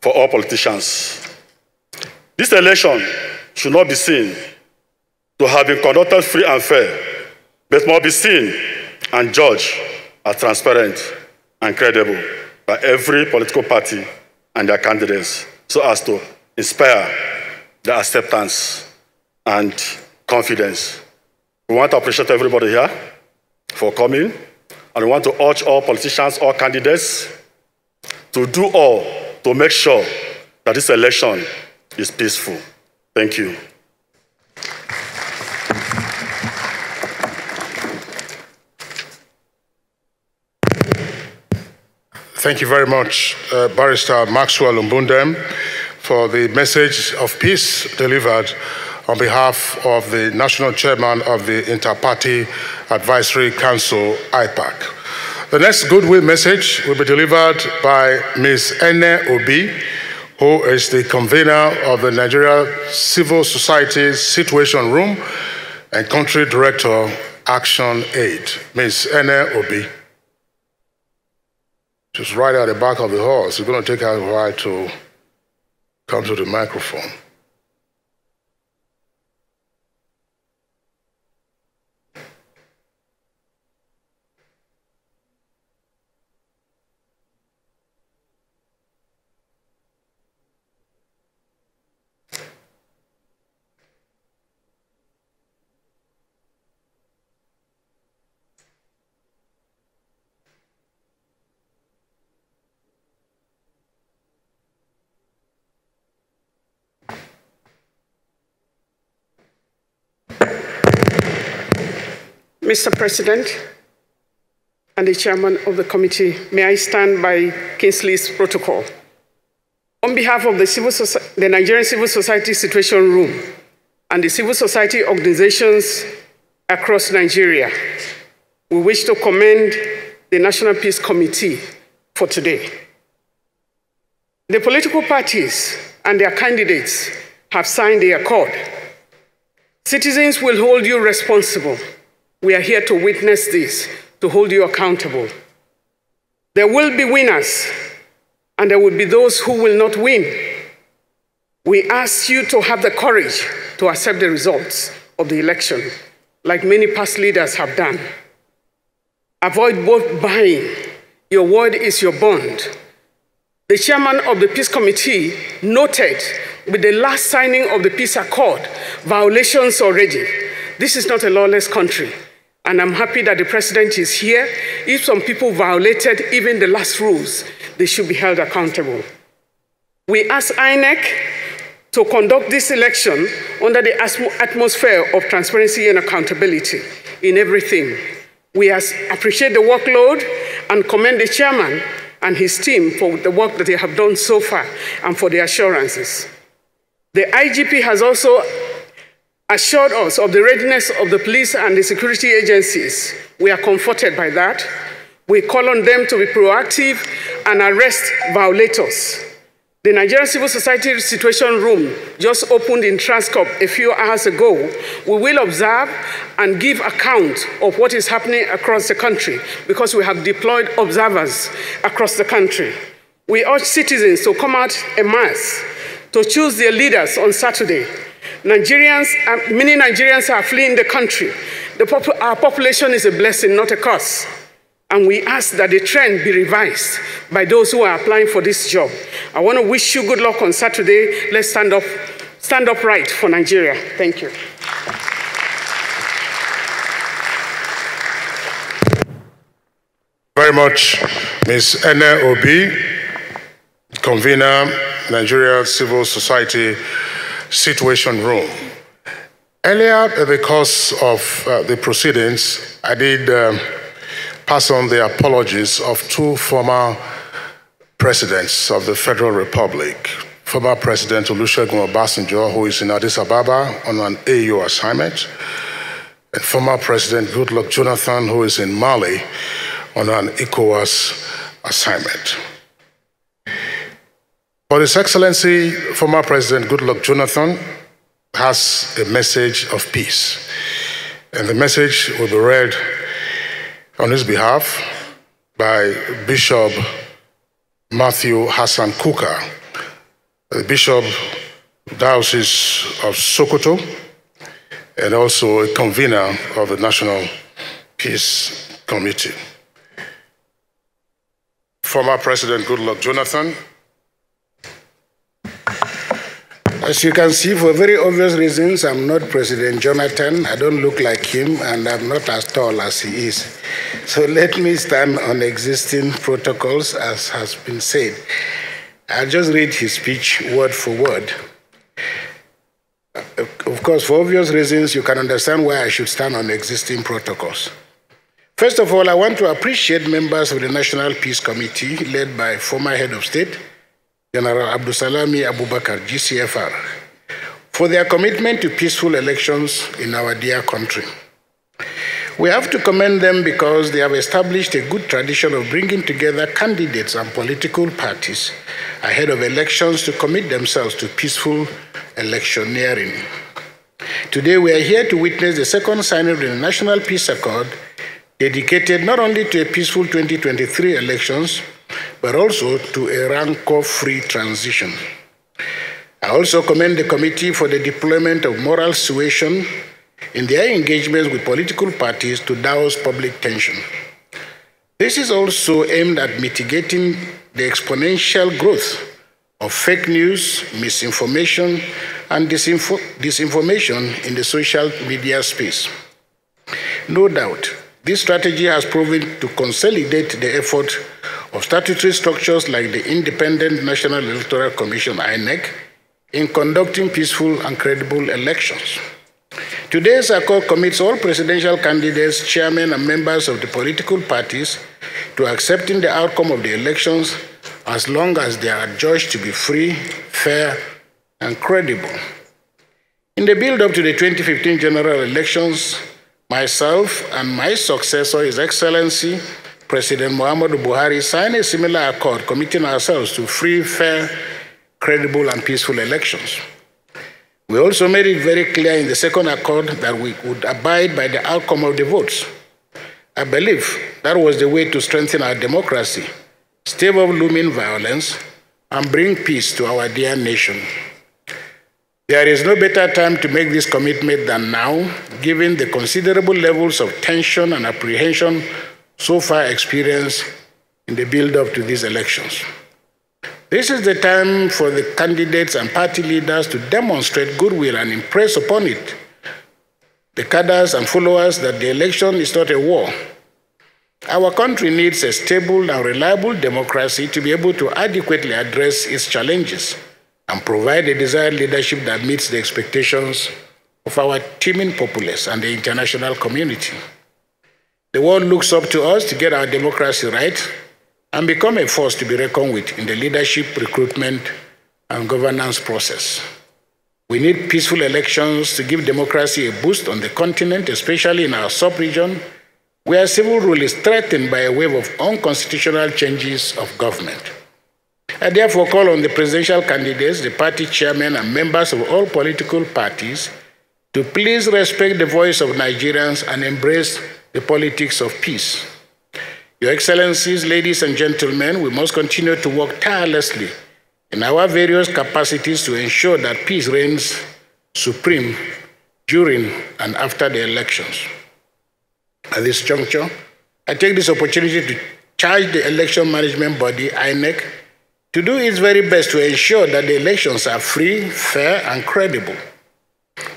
for all politicians. This election should not be seen to have been conducted free and fair, but must be seen and judged as transparent and credible by every political party and their candidates, so as to inspire the acceptance and confidence. We want to appreciate everybody here for coming, and we want to urge all politicians, all candidates, to do all to make sure that this election is peaceful. Thank you. Thank you very much, Barrister Maxwell Mbundem, for the message of peace delivered on behalf of the National Chairman of the Inter-Party Advisory Council, IPAC. The next goodwill message will be delivered by Ms. Ene Obi, who is the convener of the Nigeria Civil Society Situation Room and Country Director, Action Aid. Ms. Ene Obi. She's right at the back of the hall. It's going to take her a while to come to the microphone. Mr. President and the Chairman of the committee, may I stand by Kingsley's protocol. On behalf of the Nigerian Civil Society Situation Room and the civil society organizations across Nigeria, we wish to commend the National Peace Committee for today. The political parties and their candidates have signed the accord. Citizens will hold you responsible. We are here to witness this, to hold you accountable. There will be winners, and there will be those who will not win. We ask you to have the courage to accept the results of the election, like many past leaders have done. Avoid vote buying. Your word is your bond. The chairman of the Peace Committee noted with the last signing of the peace accord violations already. This is not a lawless country. And I'm happy that the president is here. If some people violated even the last rules, they should be held accountable. We ask INEC to conduct this election under the atmosphere of transparency and accountability in everything. We appreciate the workload and commend the chairman and his team for the work that they have done so far and for the assurances. The IGP has also assured us of the readiness of the police and the security agencies. We are comforted by that. We call on them to be proactive and arrest violators. The Nigerian Civil Society Situation Room just opened in Transcorp a few hours ago. We will observe and give account of what is happening across the country because we have deployed observers across the country. We urge citizens to come out en masse to choose their leaders on Saturday. Many Nigerians are fleeing the country. Our population is a blessing, not a curse. and we ask that the trend be revised by those who are applying for this job. I want to wish you good luck on Saturday. Let's stand up right for Nigeria. Thank you. Very much, Ms. Ene Obi, convener, Nigeria Civil Society Situation Room. Earlier, in the course of the proceedings, I did pass on the apologies of two former presidents of the Federal Republic. Former President Olusegun Obasanjo, who is in Addis Ababa on an AU assignment, and former President Goodluck Jonathan, who is in Mali on an ECOWAS assignment. But His Excellency, former President Goodluck Jonathan, has a message of peace. And the message will be read on his behalf by Bishop Matthew Hassan Kuka, the Bishop Diocese of Sokoto, and also a convener of the National Peace Committee. Former President Goodluck Jonathan. As you can see, for very obvious reasons, I'm not President Jonathan. I don't look like him, and I'm not as tall as he is. So let me stand on existing protocols, as has been said. I'll just read his speech word for word. Of course, for obvious reasons, you can understand why I should stand on existing protocols. First of all, I want to appreciate members of the National Peace Committee, led by former Head of State, General Abdusalami Abubakar, GCFR, for their commitment to peaceful elections in our dear country. We have to commend them because they have established a good tradition of bringing together candidates and political parties ahead of elections to commit themselves to peaceful electioneering. Today, we are here to witness the second signing of the National Peace Accord, dedicated not only to a peaceful 2023 elections, but also to a rancor-free transition. I also commend the committee for the deployment of moral suasion in their engagements with political parties to douse public tension. This is also aimed at mitigating the exponential growth of fake news, misinformation, and disinformation in the social media space. No doubt, this strategy has proven to consolidate the effort of statutory structures like the Independent National Electoral Commission, INEC, in conducting peaceful and credible elections. Today's accord commits all presidential candidates, chairmen, and members of the political parties to accepting the outcome of the elections as long as they are judged to be free, fair, and credible. In the build-up to the 2015 general elections, myself and my successor, His Excellency, President Muhammadu Buhari, signed a similar accord committing ourselves to free, fair, credible, and peaceful elections. We also made it very clear in the second accord that we would abide by the outcome of the votes. I believe that was the way to strengthen our democracy, stave off looming violence, and bring peace to our dear nation. There is no better time to make this commitment than now, given the considerable levels of tension and apprehension so far experienced in the build-up to these elections. This is the time for the candidates and party leaders to demonstrate goodwill and impress upon it the cadres and followers that the election is not a war. Our country needs a stable and reliable democracy to be able to adequately address its challenges and provide a desired leadership that meets the expectations of our teeming populace and the international community. The world looks up to us to get our democracy right and become a force to be reckoned with in the leadership, recruitment, and governance process. We need peaceful elections to give democracy a boost on the continent, especially in our sub-region, where civil rule is threatened by a wave of unconstitutional changes of government. I therefore call on the presidential candidates, the party chairmen, and members of all political parties to please respect the voice of Nigerians and embrace the politics of peace. Your Excellencies, ladies and gentlemen, we must continue to work tirelessly in our various capacities to ensure that peace reigns supreme during and after the elections. At this juncture, I take this opportunity to charge the election management body, INEC, to do its very best to ensure that the elections are free, fair, and credible.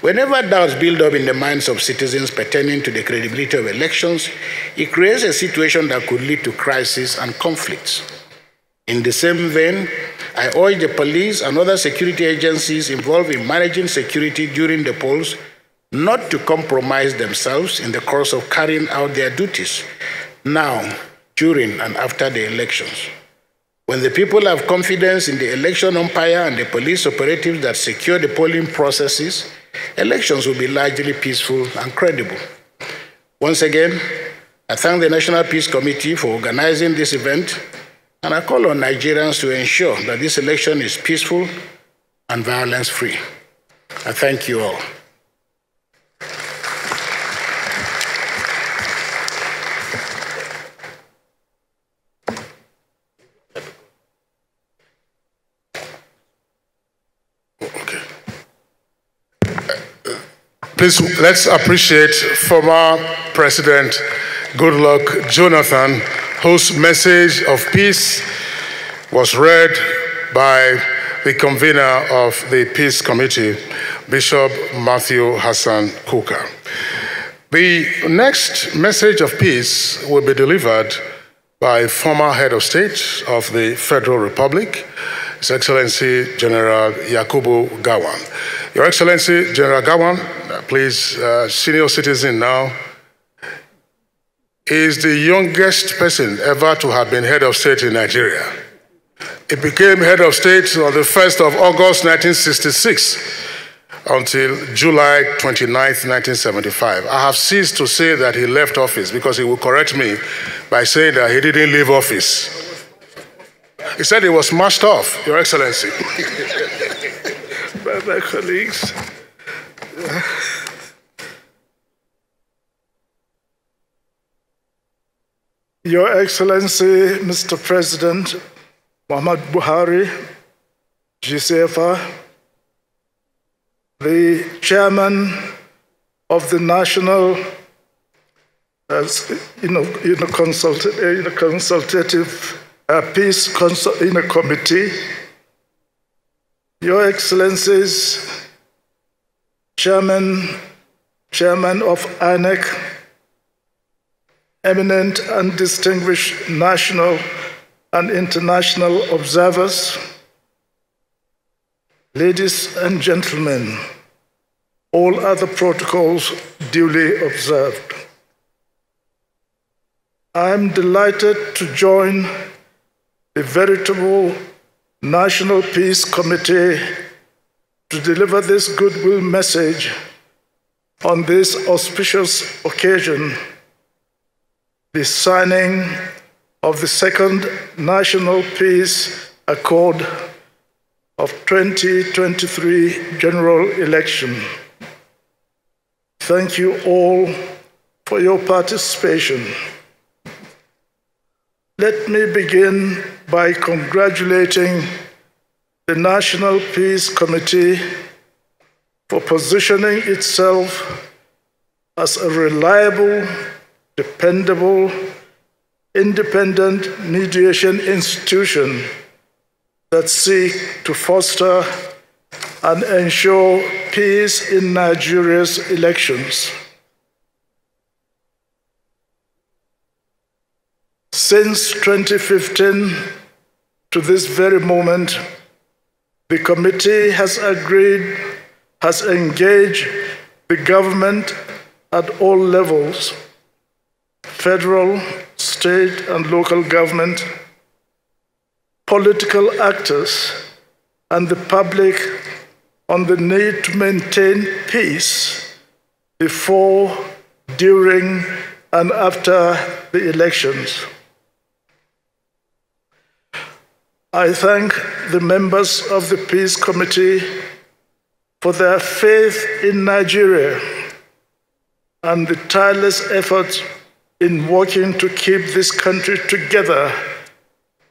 Whenever doubts build up in the minds of citizens pertaining to the credibility of elections, it creates a situation that could lead to crisis and conflicts. In the same vein, I urge the police and other security agencies involved in managing security during the polls not to compromise themselves in the course of carrying out their duties, now, during, and after the elections. When the people have confidence in the election umpire and the police operatives that secure the polling processes, elections will be largely peaceful and credible. Once again, I thank the National Peace Committee for organizing this event, and I call on Nigerians to ensure that this election is peaceful and violence-free. I thank you all. Please, let's appreciate former President Goodluck Jonathan, whose message of peace was read by the convener of the Peace Committee, Bishop Matthew Hassan Kuka. The next message of peace will be delivered by former head of state of the Federal Republic, His Excellency General Yakubu Gowon. Your Excellency General Gowon, please, senior citizen now, is the youngest person ever to have been head of state in Nigeria. He became head of state on the 1st of August 1966 until July 29th, 1975. I have ceased to say that he left office because he will correct me by saying that he didn't leave office. He said he was marched off, Your Excellency. By my colleagues. Your Excellency, Mr. President Muhammad Buhari, GCFR, the Chairman of the National Consultative Peace Committee, Your Excellencies, Chairman of INEC, eminent and distinguished national and international observers, ladies and gentlemen, all other protocols duly observed. I am delighted to join the veritable National Peace Committee to deliver this goodwill message on this auspicious occasion, the signing of the Second National Peace Accord of 2023 general election. Thank you all for your participation. Let me begin by congratulating the National Peace Committee for positioning itself as a reliable, dependable, independent mediation institution that seeks to foster and ensure peace in Nigeria's elections. Since 2015 to this very moment, the committee has engaged the government at all levels, federal, state, and local government, political actors, and the public on the need to maintain peace before, during, and after the elections. I thank the members of the Peace Committee for their faith in Nigeria and the tireless efforts in working to keep this country together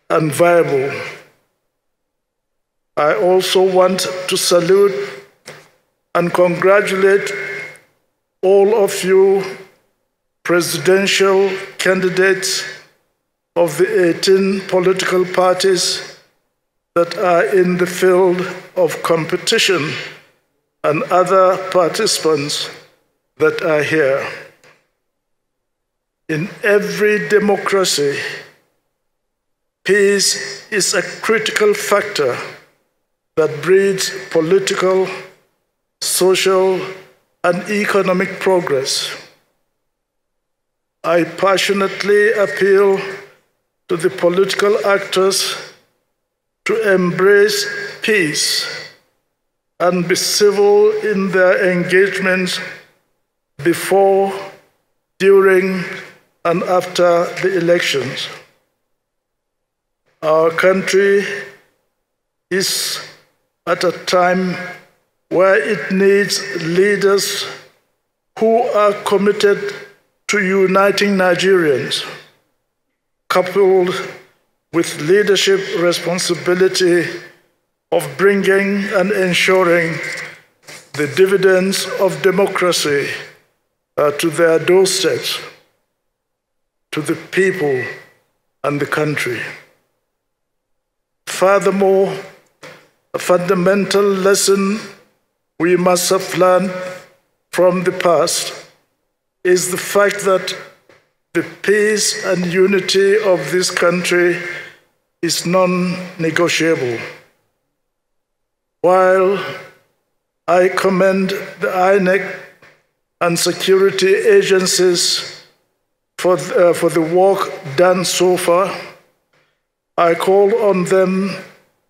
and viable. I also want to salute and congratulate all of you presidential candidates of the 18 political parties that are in the field of competition and other participants that are here. In every democracy, peace is a critical factor that breeds political, social, and economic progress. I passionately appeal to the political actors to embrace peace and be civil in their engagements before, during, and after the elections. Our country is at a time where it needs leaders who are committed to uniting Nigerians, coupled with leadership responsibility of bringing and ensuring the dividends of democracy to their doorsteps, to the people and the country. Furthermore, a fundamental lesson we must have learned from the past is the fact that the peace and unity of this country is non-negotiable. While I commend the INEC and security agencies for the work done so far, I call on them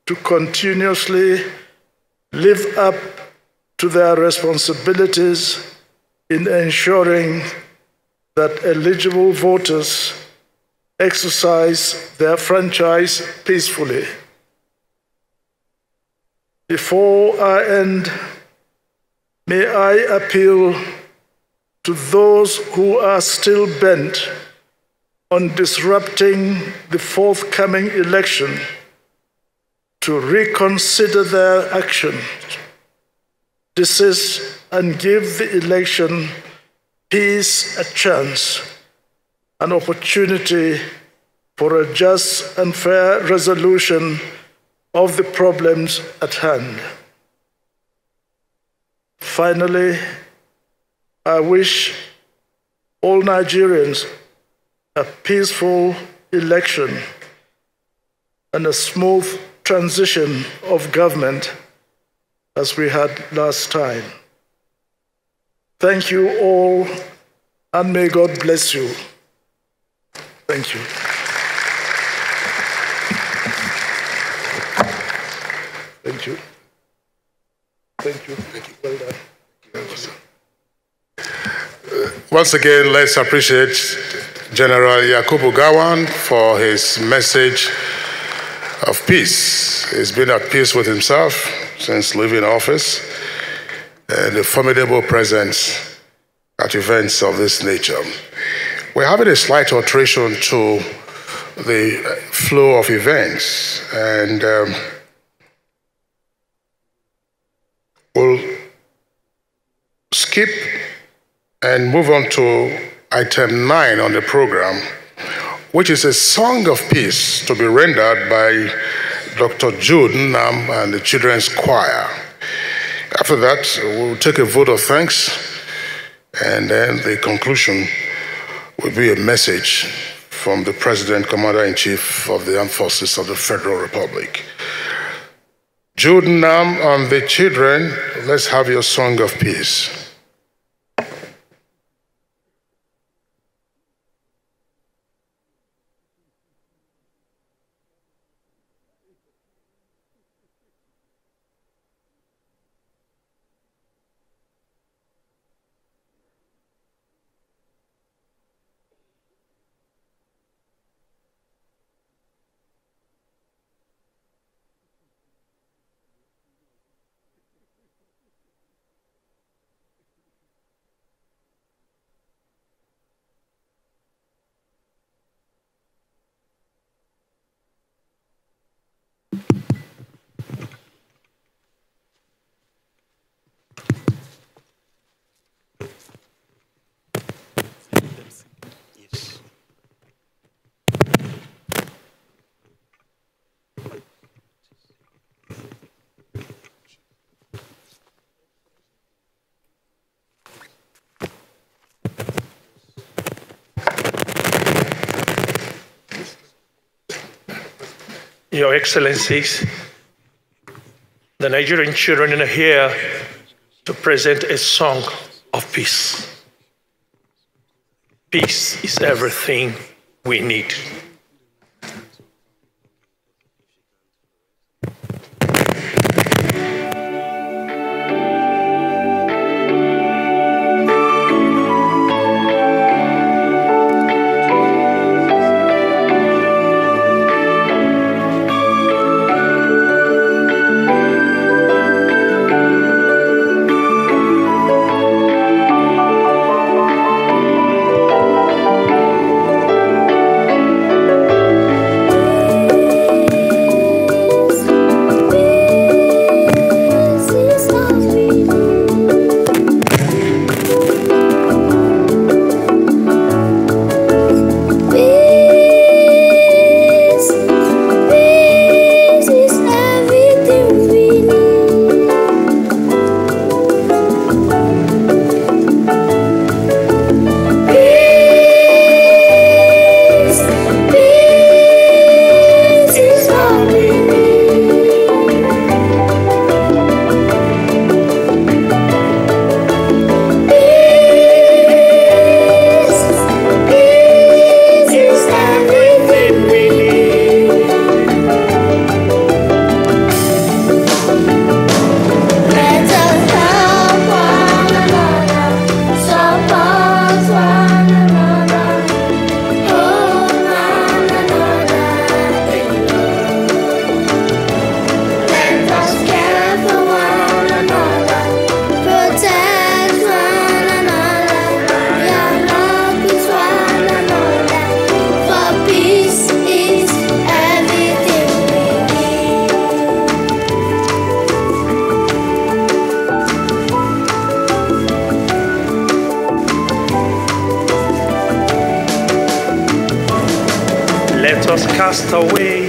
to continuously live up to their responsibilities in ensuring that eligible voters exercise their franchise peacefully. Before I end, may I appeal to those who are still bent on disrupting the forthcoming election to reconsider their actions, desist, and give the election peace a chance, an opportunity for a just and fair resolution of the problems at hand. Finally, I wish all Nigerians a peaceful election and a smooth transition of government as we had last time. Thank you all, and may God bless you. Thank you. Thank you. Thank you. Thank you. Well done. Once again, let's appreciate General Yakubu Gowon for his message of peace. He's been at peace with himself since leaving office, and a formidable presence at events of this nature. We're having a slight alteration to the flow of events, and we'll skip and move on to item 9 on the program, which is a song of peace to be rendered by Dr. Jude Nam and the Children's Choir. After that, we'll take a vote of thanks, and then the conclusion will be a message from the President, Commander-in-Chief of the Armed Forces of the Federal Republic. Jude Nam and the children, let's have your song of peace. Your Excellencies, the Nigerian children are here to present a song of peace. Peace is everything we need. Let us cast away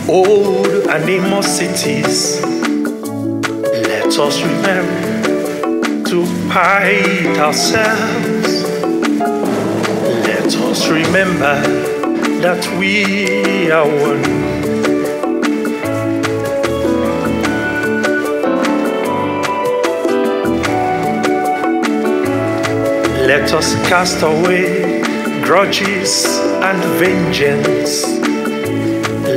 old animosities. Let us remember to hide ourselves. Let us remember that we are one. Let us cast away grudges and vengeance.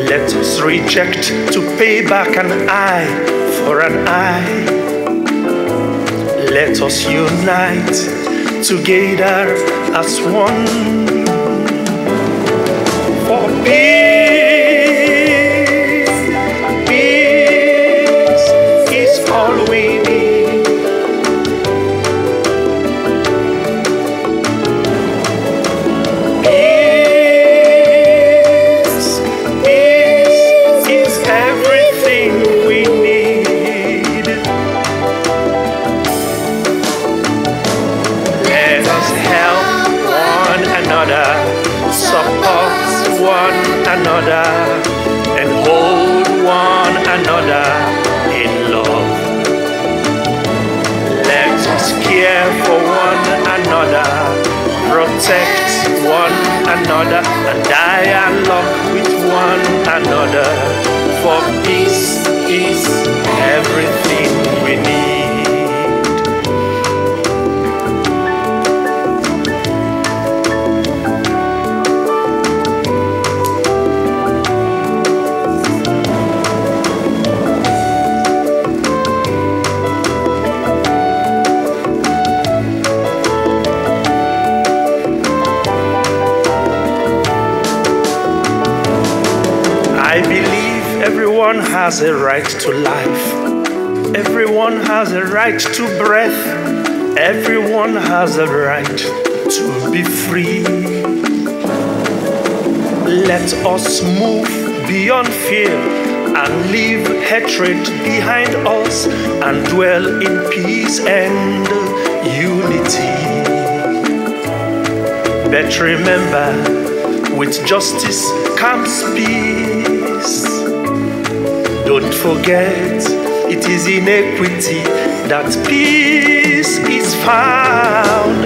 Let us reject to pay back an eye for an eye. Let us unite together as one for peace. Peace is all we need. Another and hold one another in love. Let us care for one another, protect one another, and dialogue with one another. For peace is everything we need. I believe everyone has a right to life. Everyone has a right to breath. Everyone has a right to be free. Let us move beyond fear and leave hatred behind us and dwell in peace and unity. But remember, with justice comes peace. Don't forget, it is in equity that peace is found.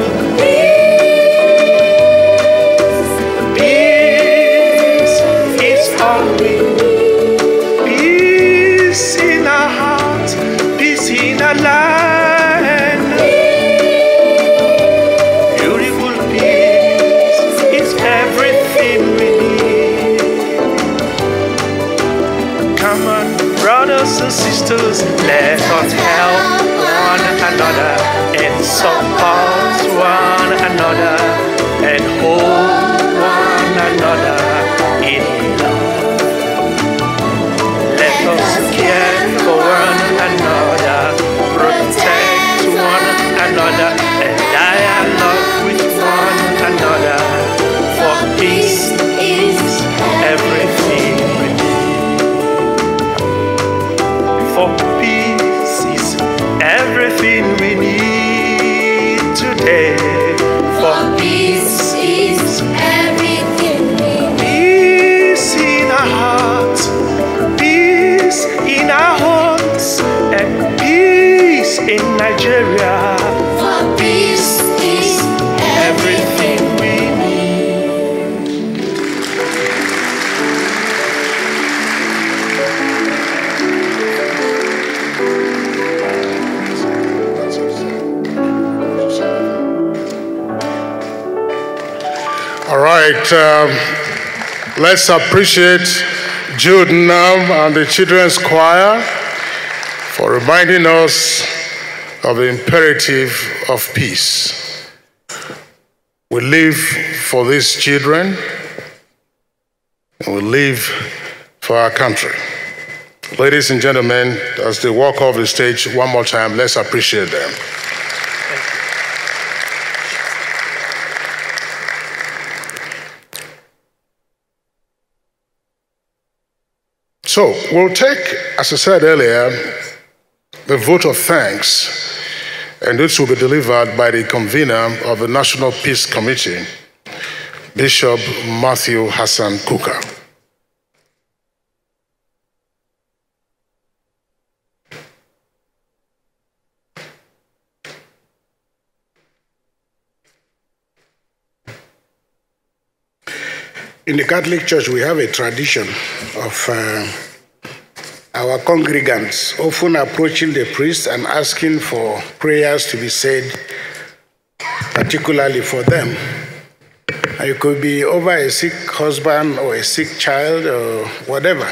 Peace is all we need. sisters, let us help one another and support one another and hold one another in love. Let us care for one another, protect one another, and dialogue with one another, for peace is everything we need. For peace is everything we need today. For peace is everything we need. Peace in our hearts, peace in our homes, and peace in Nigeria. For peace is everything we need. All right, let's appreciate Jude Nam and the Children's Choir for reminding us of the imperative of peace. We live for these children, and we live for our country. Ladies and gentlemen, as they walk off the stage one more time, let's appreciate them. So we'll take, as I said earlier, the vote of thanks, and this will be delivered by the convener of the National Peace Committee, Bishop Matthew Hassan Kuka. In the Catholic Church, we have a tradition of our congregants often approaching the priest and asking for prayers to be said, particularly for them. And it could be over a sick husband or a sick child or whatever.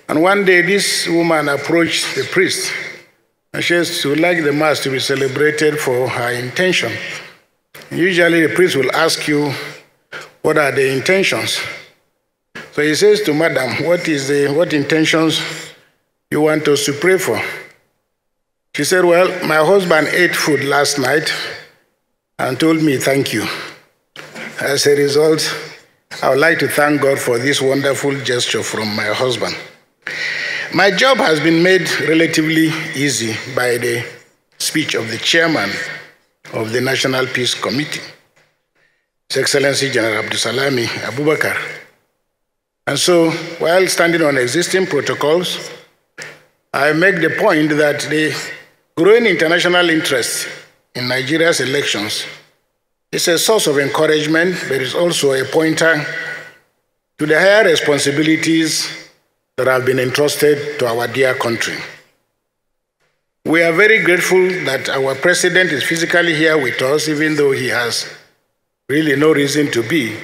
And one day, this woman approached the priest, and she says she would like the Mass to be celebrated for her intention. Usually, the priest will ask you, what are the intentions? So he says to Madam, what intentions you want us to pray for? She said, well, my husband ate food last night and told me thank you. As a result, I would like to thank God for this wonderful gesture from my husband. My job has been made relatively easy by the speech of the chairman of the National Peace Committee, His Excellency General Abdusalami Abubakar. And so, while standing on existing protocols, I make the point that the growing international interest in Nigeria's elections is a source of encouragement, but is also a pointer to the higher responsibilities that have been entrusted to our dear country. We are very grateful that our president is physically here with us, even though he has really no reason to be.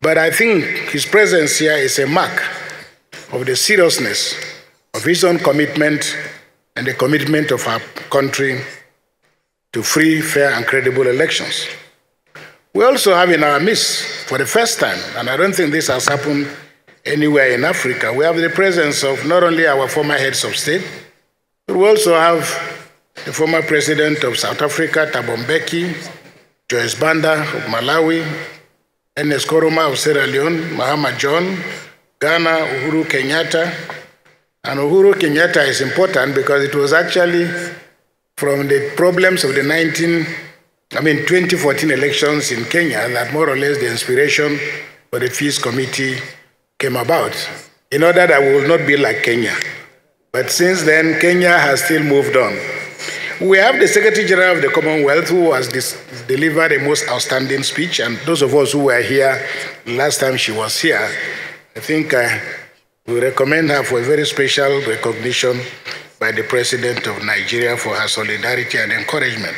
But I think his presence here is a mark of the seriousness of his own commitment and the commitment of our country to free, fair, and credible elections. We also have in our midst, for the first time, and I don't think this has happened anywhere in Africa, we have the presence of not only our former heads of state, but we also have the former president of South Africa, Thabo Mbeki, Joyce Banda of Malawi, Ernest Koroma of Sierra Leone, Mahama John, Ghana, Uhuru Kenyatta. And Uhuru Kenyatta is important because it was actually from the problems of the 2014 elections in Kenya that more or less the inspiration for the Peace Committee came about, in order that we will not be like Kenya. But since then, Kenya has still moved on. We have the Secretary General of the Commonwealth who has delivered a most outstanding speech, and those of us who were here last time she was here, I think we recommend her for a very special recognition by the President of Nigeria for her solidarity and encouragement.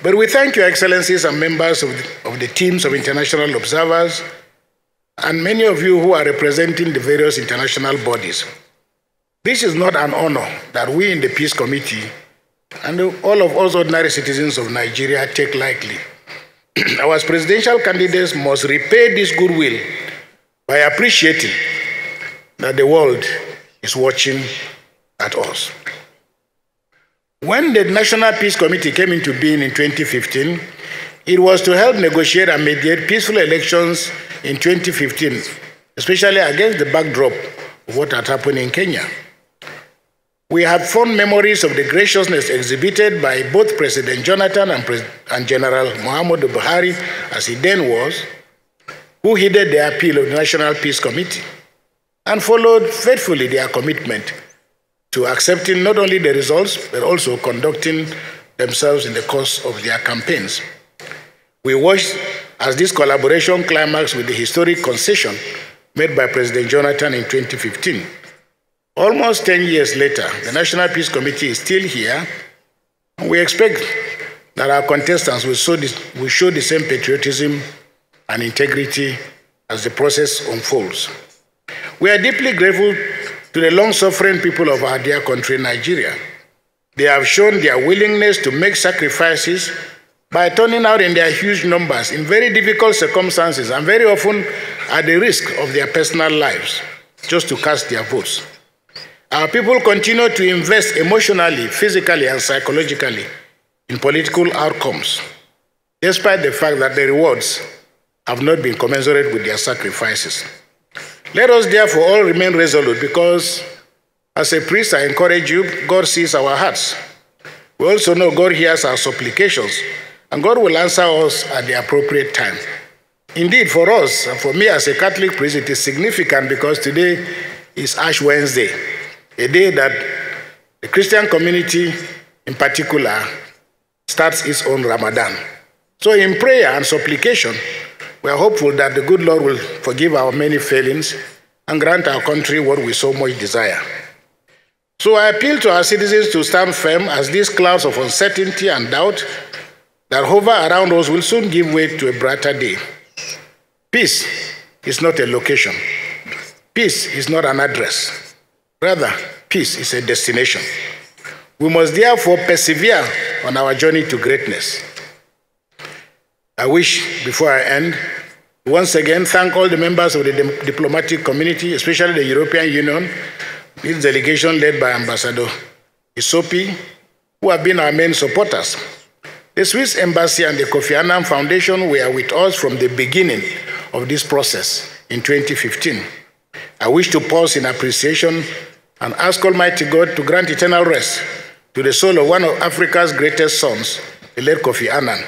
But we thank Your Excellencies and members of the teams of international observers, and many of you who are representing the various international bodies. This is not an honor that we in the Peace Committee and all of us ordinary citizens of Nigeria take lightly. Our presidential candidates must repay this goodwill by appreciating that the world is watching at us. When the National Peace Committee came into being in 2015, it was to help negotiate and mediate peaceful elections in 2015, especially against the backdrop of what had happened in Kenya. We have fond memories of the graciousness exhibited by both President Jonathan and General Muhammadu Buhari, as he then was, who heeded the appeal of the National Peace Committee and followed faithfully their commitment to accepting not only the results, but also conducting themselves in the course of their campaigns. We watched as this collaboration climaxed with the historic concession made by President Jonathan in 2015. Almost 10 years later, the National Peace Committee is still here, and we expect that our contestants will show the same patriotism and integrity as the process unfolds. We are deeply grateful to the long-suffering people of our dear country, Nigeria. They have shown their willingness to make sacrifices by turning out in their huge numbers in very difficult circumstances and very often at the risk of their personal lives, just to cast their votes. Our people continue to invest emotionally, physically, and psychologically in political outcomes, despite the fact that the rewards have not been commensurate with their sacrifices. Let us therefore all remain resolute, because as a priest, I encourage you, God sees our hearts. We also know God hears our supplications, and God will answer us at the appropriate time. Indeed, for us, and for me as a Catholic priest, it is significant because today is Ash Wednesday, a day that the Christian community in particular starts its own Ramadan. So in prayer and supplication, we are hopeful that the good Lord will forgive our many failings and grant our country what we so much desire. So I appeal to our citizens to stand firm, as these clouds of uncertainty and doubt that hover around us will soon give way to a brighter day. Peace is not a location. Peace is not an address. Rather, peace is a destination. We must therefore persevere on our journey to greatness. I wish, before I end, once again thank all the members of the diplomatic community, especially the European Union, this delegation led by Ambassador Isopi, who have been our main supporters. The Swiss Embassy and the Kofi Annan Foundation were with us from the beginning of this process in 2015. I wish to pause in appreciation and ask Almighty God to grant eternal rest to the soul of one of Africa's greatest sons, the late Kofi Annan,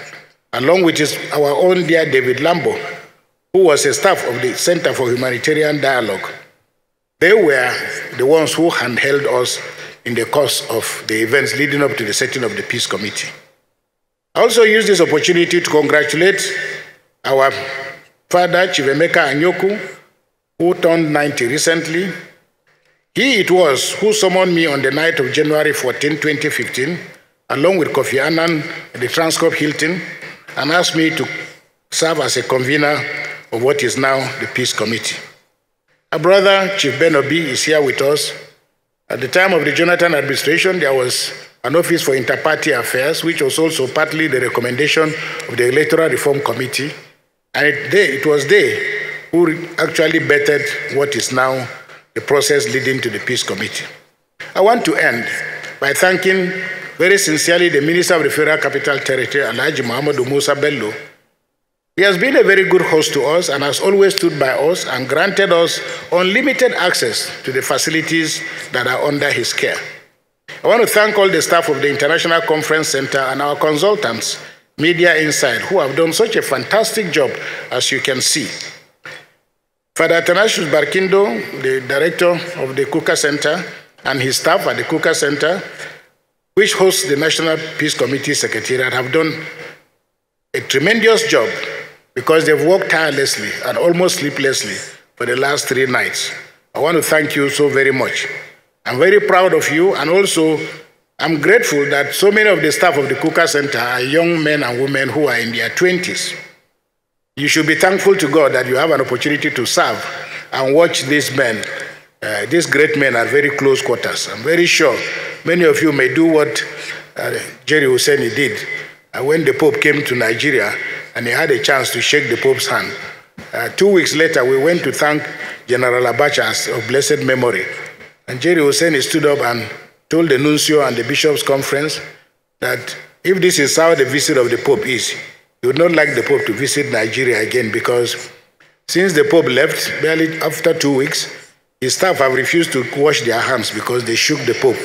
along with our own dear David Lambo, who was a staff of the Center for Humanitarian Dialogue. They were the ones who handheld us in the course of the events leading up to the setting of the Peace Committee. I also use this opportunity to congratulate our father, Chief Emeka Anyoku, who turned 90 recently. He it was who summoned me on the night of January 14, 2015, along with Kofi Annan at the Transcorp Hilton, and asked me to serve as a convener of what is now the Peace Committee. Our brother, Chief Ben Obi, is here with us. At the time of the Jonathan administration, there was an Office for Inter-Party Affairs, which was also partly the recommendation of the Electoral Reform Committee, and it was they who actually bettered what is now the process leading to the Peace Committee. I want to end by thanking very sincerely the Minister of the Federal Capital Territory, Alhaji Muhammadu Musa Bello. He has been a very good host to us and has always stood by us and granted us unlimited access to the facilities that are under his care. I want to thank all the staff of the International Conference Center and our consultants, Media Insight, who have done such a fantastic job, as you can see. Father Athanasius Barkindo, the director of the Kuka Center, and his staff at the Kuka Center, which hosts the National Peace Committee Secretariat, have done a tremendous job because they've worked tirelessly and almost sleeplessly for the last 3 nights. I want to thank you so very much. I'm very proud of you, and also I'm grateful that so many of the staff of the Kuka Center are young men and women who are in their 20s. You should be thankful to God that you have an opportunity to serve and watch these men These great men are very close quarters. I'm very sure many of you may do what Jerry Hussein did when the Pope came to Nigeria and he had a chance to shake the Pope's hand. 2 weeks later, we went to thank General Abacha of blessed memory. And Jerry Hussein stood up and told the nuncio and the bishops' conference that if this is how the visit of the Pope is, he would not like the Pope to visit Nigeria again, because since the Pope left, barely after 2 weeks, his staff have refused to wash their hands because they shook the Pope.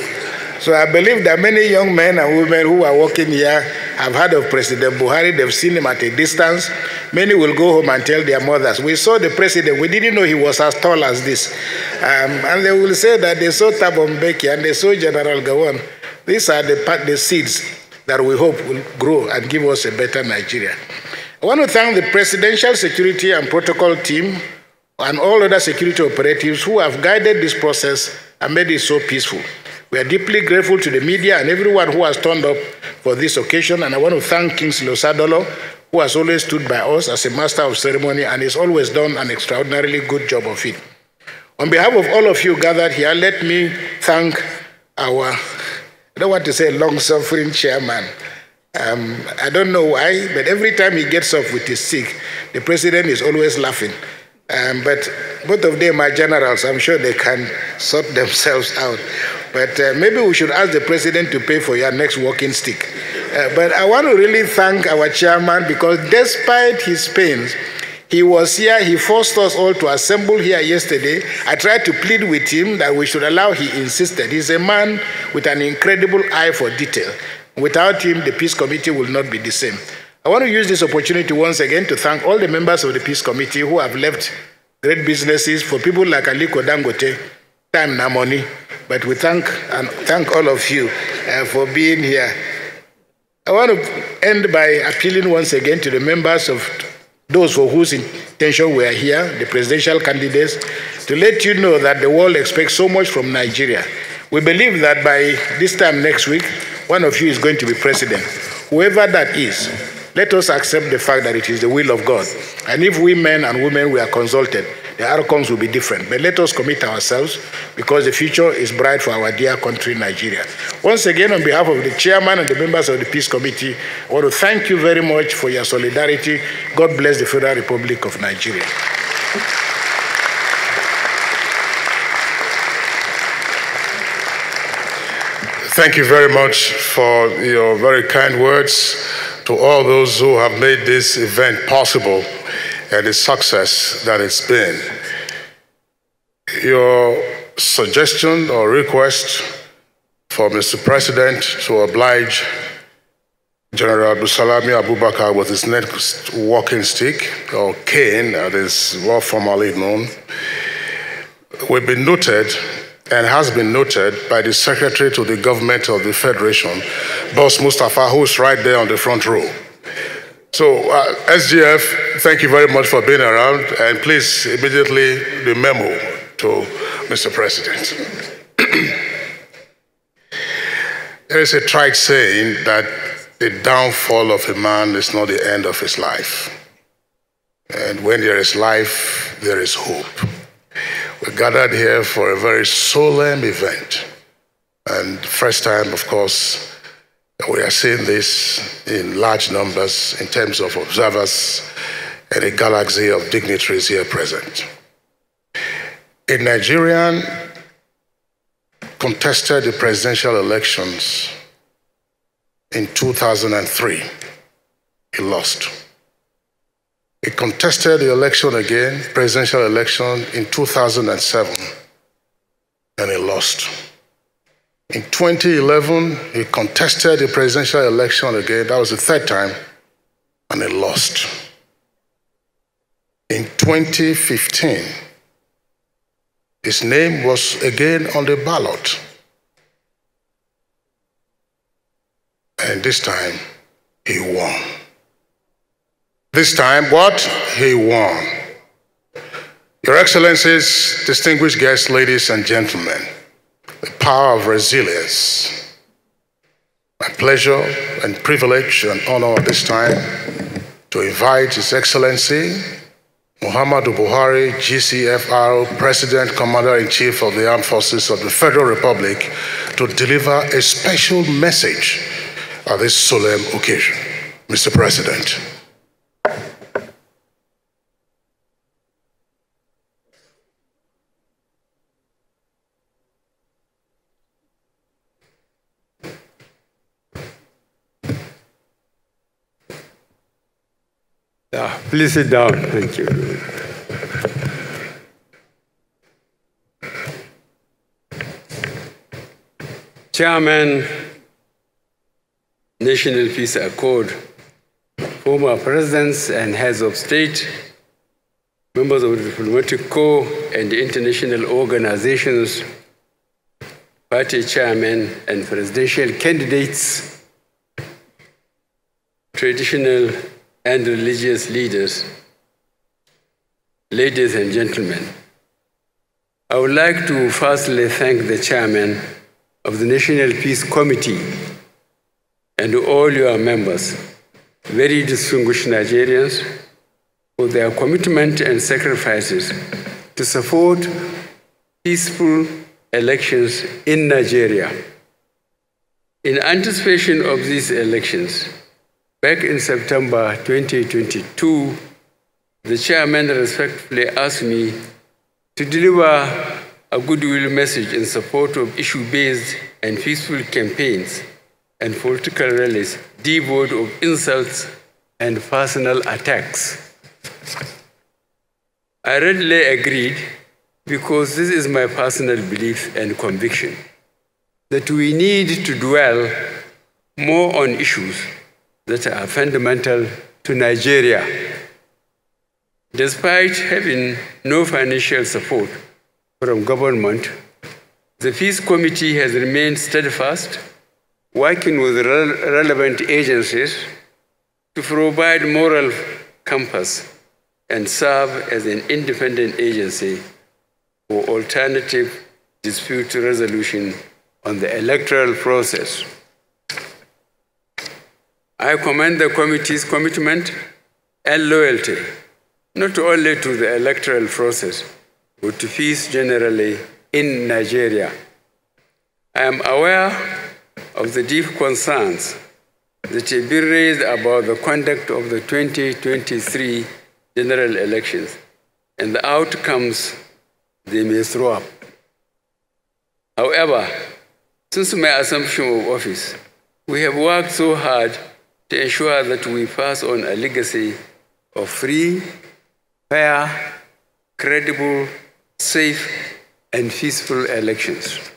So I believe that many young men and women who are working here have heard of President Buhari. They've seen him at a distance. Many will go home and tell their mothers, we saw the president, we didn't know he was as tall as this. And they will say that they saw Thabo Mbeki and they saw General Gowon. These are the seeds that we hope will grow and give us a better Nigeria. I want to thank the Presidential Security and Protocol team and all other security operatives who have guided this process and made it so peaceful. We are deeply grateful to the media and everyone who has turned up for this occasion, and I want to thank Kingsley Osadolo, who has always stood by us as a master of ceremony and has always done an extraordinarily good job of it. On behalf of all of you gathered here, let me thank our, I don't want to say long-suffering chairman. I don't know why, but every time he gets up with his stick, the president is always laughing. But both of them are generals. I'm sure they can sort themselves out. But maybe we should ask the president to pay for your next walking stick. But I want to really thank our chairman, because despite his pains, he was here. He forced us all to assemble here yesterday. I tried to plead with him that we should allow. He insisted. He's a man with an incredible eye for detail. Without him, the Peace Committee will not be the same. I want to use this opportunity once again to thank all the members of the Peace Committee who have left great businesses. For people like Aliko Dangote, time na money. But we thank all of you for being here. I want to end by appealing once again to the members of those for whose intention we are here, the presidential candidates, to let you know that the world expects so much from Nigeria. We believe that by this time next week, one of you is going to be president. Whoever that is, let us accept the fact that it is the will of God. And if we men and women we are consulted, the outcomes will be different. But let us commit ourselves, because the future is bright for our dear country, Nigeria. Once again, on behalf of the chairman and the members of the Peace Committee, I want to thank you very much for your solidarity. God bless the Federal Republic of Nigeria. Thank you very much for your very kind words to all those who have made this event possible and the success that it's been. Your suggestion or request for Mr. President to oblige General Abdulsalami Abubakar with his next walking stick, or cane, that is more formally known, will be noted and has been noted by the Secretary to the Government of the Federation, Boss Mustafa, who's right there on the front row. So, SGF, thank you very much for being around, and please immediately the memo to Mr. President. There is a trite saying that the downfall of a man is not the end of his life. And when there is life, there is hope. We're gathered here for a very solemn event. And first time, of course, we are seeing this in large numbers in terms of observers and a galaxy of dignitaries here present. A Nigerian contested the presidential elections in 2003. He lost. He contested the election again, presidential election, in 2007, and he lost. In 2011, he contested the presidential election again. That was the third time, and he lost. In 2015, his name was again on the ballot. And this time, he won. This time, what? He won. Your Excellencies, distinguished guests, ladies and gentlemen, the power of resilience. My pleasure and privilege and honor at this time to invite His Excellency, Muhammadu Buhari, GCFR, President, Commander-in-Chief of the Armed Forces of the Federal Republic, to deliver a special message at this solemn occasion. Mr. President. Please sit down. Thank you. Chairman, National Peace Accord, former presidents and heads of state, members of the diplomatic corps and international organizations, party chairmen and presidential candidates, traditional and religious leaders, ladies and gentlemen, I would like to firstly thank the chairman of the National Peace Committee and all your members, very distinguished Nigerians, for their commitment and sacrifices to support peaceful elections in Nigeria. In anticipation of these elections, back in September 2022, the chairman respectfully asked me to deliver a goodwill message in support of issue-based and peaceful campaigns and political rallies devoid of insults and personal attacks. I readily agreed because this is my personal belief and conviction that we need to dwell more on issues that are fundamental to Nigeria. Despite having no financial support from government, the Peace Committee has remained steadfast, working with relevant agencies to provide moral compass and serve as an independent agency for alternative dispute resolution on the electoral process. I commend the committee's commitment and loyalty, not only to the electoral process, but to peace generally in Nigeria. I am aware of the deep concerns that have been raised about the conduct of the 2023 general elections and the outcomes they may throw up. However, since my assumption of office, we have worked so hard to ensure that we pass on a legacy of free, fair, credible, safe, and peaceful elections.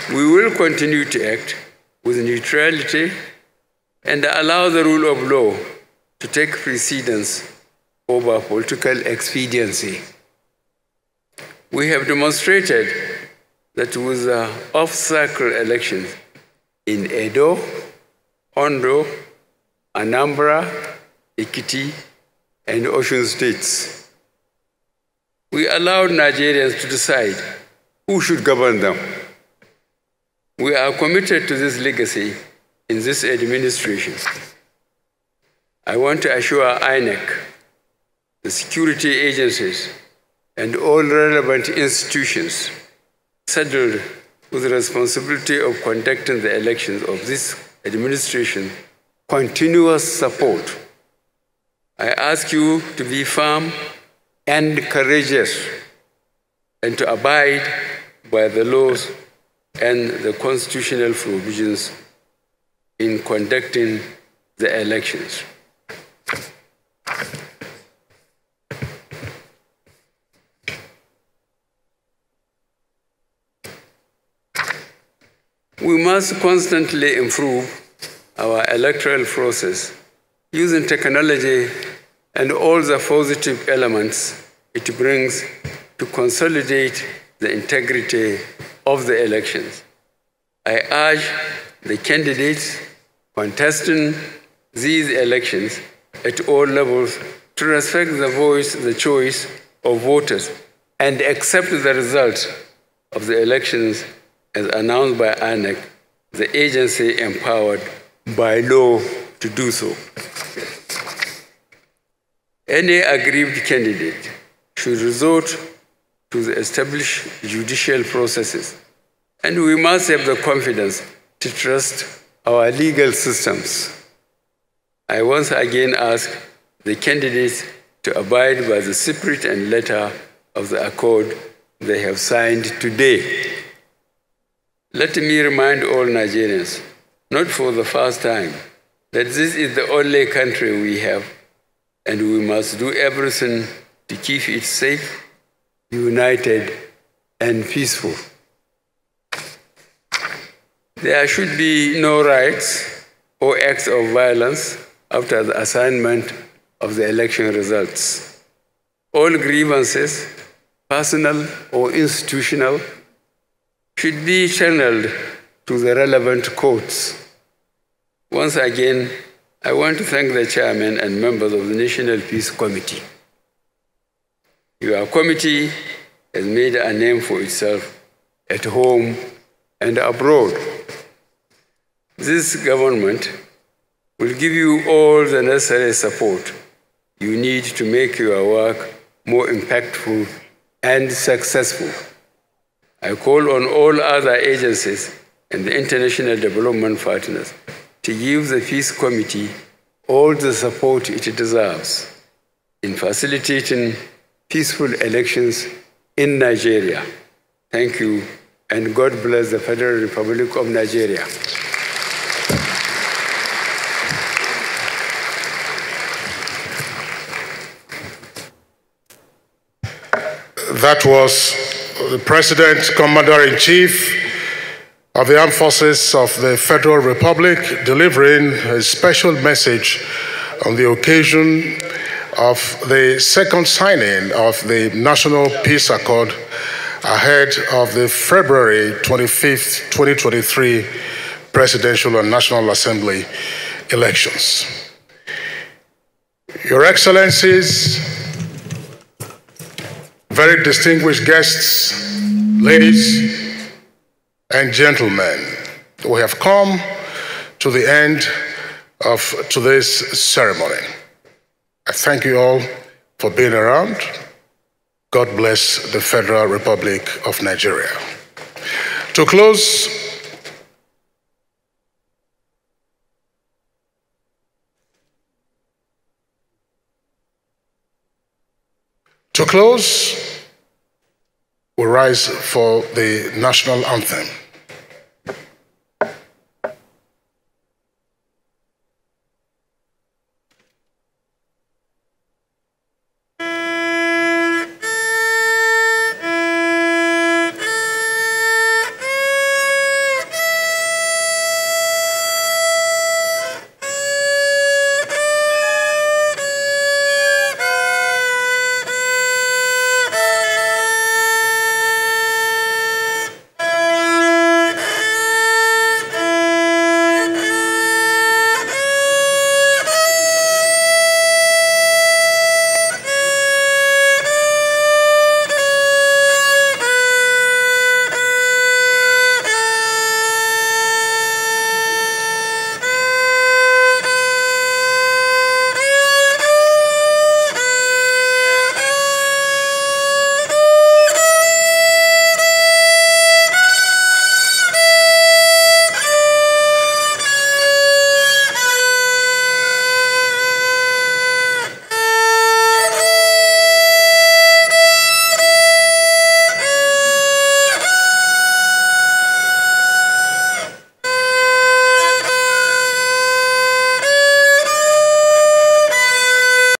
We will continue to act with neutrality and allow the rule of law to take precedence over political expediency. We have demonstrated that with the off-cycle elections in Edo, Ondo, Anambra, Ekiti, and Osun states, we allowed Nigerians to decide who should govern them. We are committed to this legacy in this administration. I want to assure INEC, the security agencies, and all relevant institutions saddled with the responsibility of conducting the elections of this administration continuous support. I ask you to be firm and courageous and to abide by the laws and the constitutional provisions in conducting the elections. We must constantly improve our electoral process using technology and all the positive elements it brings to consolidate the integrity of the elections. I urge the candidates contesting these elections at all levels to respect the voice, the choice of voters, and accept the results of the elections as announced by INEC, the agency empowered by law to do so. Any aggrieved candidate should resort to the established judicial processes, and we must have the confidence to trust our legal systems. I once again ask the candidates to abide by the spirit and letter of the accord they have signed today. Let me remind all Nigerians, not for the first time, that this is the only country we have, and we must do everything to keep it safe, united, and peaceful. There should be no riots or acts of violence after the assignment of the election results. All grievances, personal or institutional, should be channeled to the relevant courts. Once again, I want to thank the chairman and members of the National Peace Committee. Your committee has made a name for itself at home and abroad. This government will give you all the necessary support you need to make your work more impactful and successful. I call on all other agencies and the international development partners to give the Peace Committee all the support it deserves in facilitating peaceful elections in Nigeria. Thank you, and God bless the Federal Republic of Nigeria. That was the President, Commander-in-Chief of the Armed Forces of the Federal Republic, delivering a special message on the occasion of the second signing of the National Peace Accord ahead of the February 25th, 2023 Presidential and National Assembly elections. Your Excellencies, very distinguished guests, ladies and gentlemen, we have come to the end of today's ceremony. I thank you all for being around. God bless the Federal Republic of Nigeria. To close, we rise for the national anthem.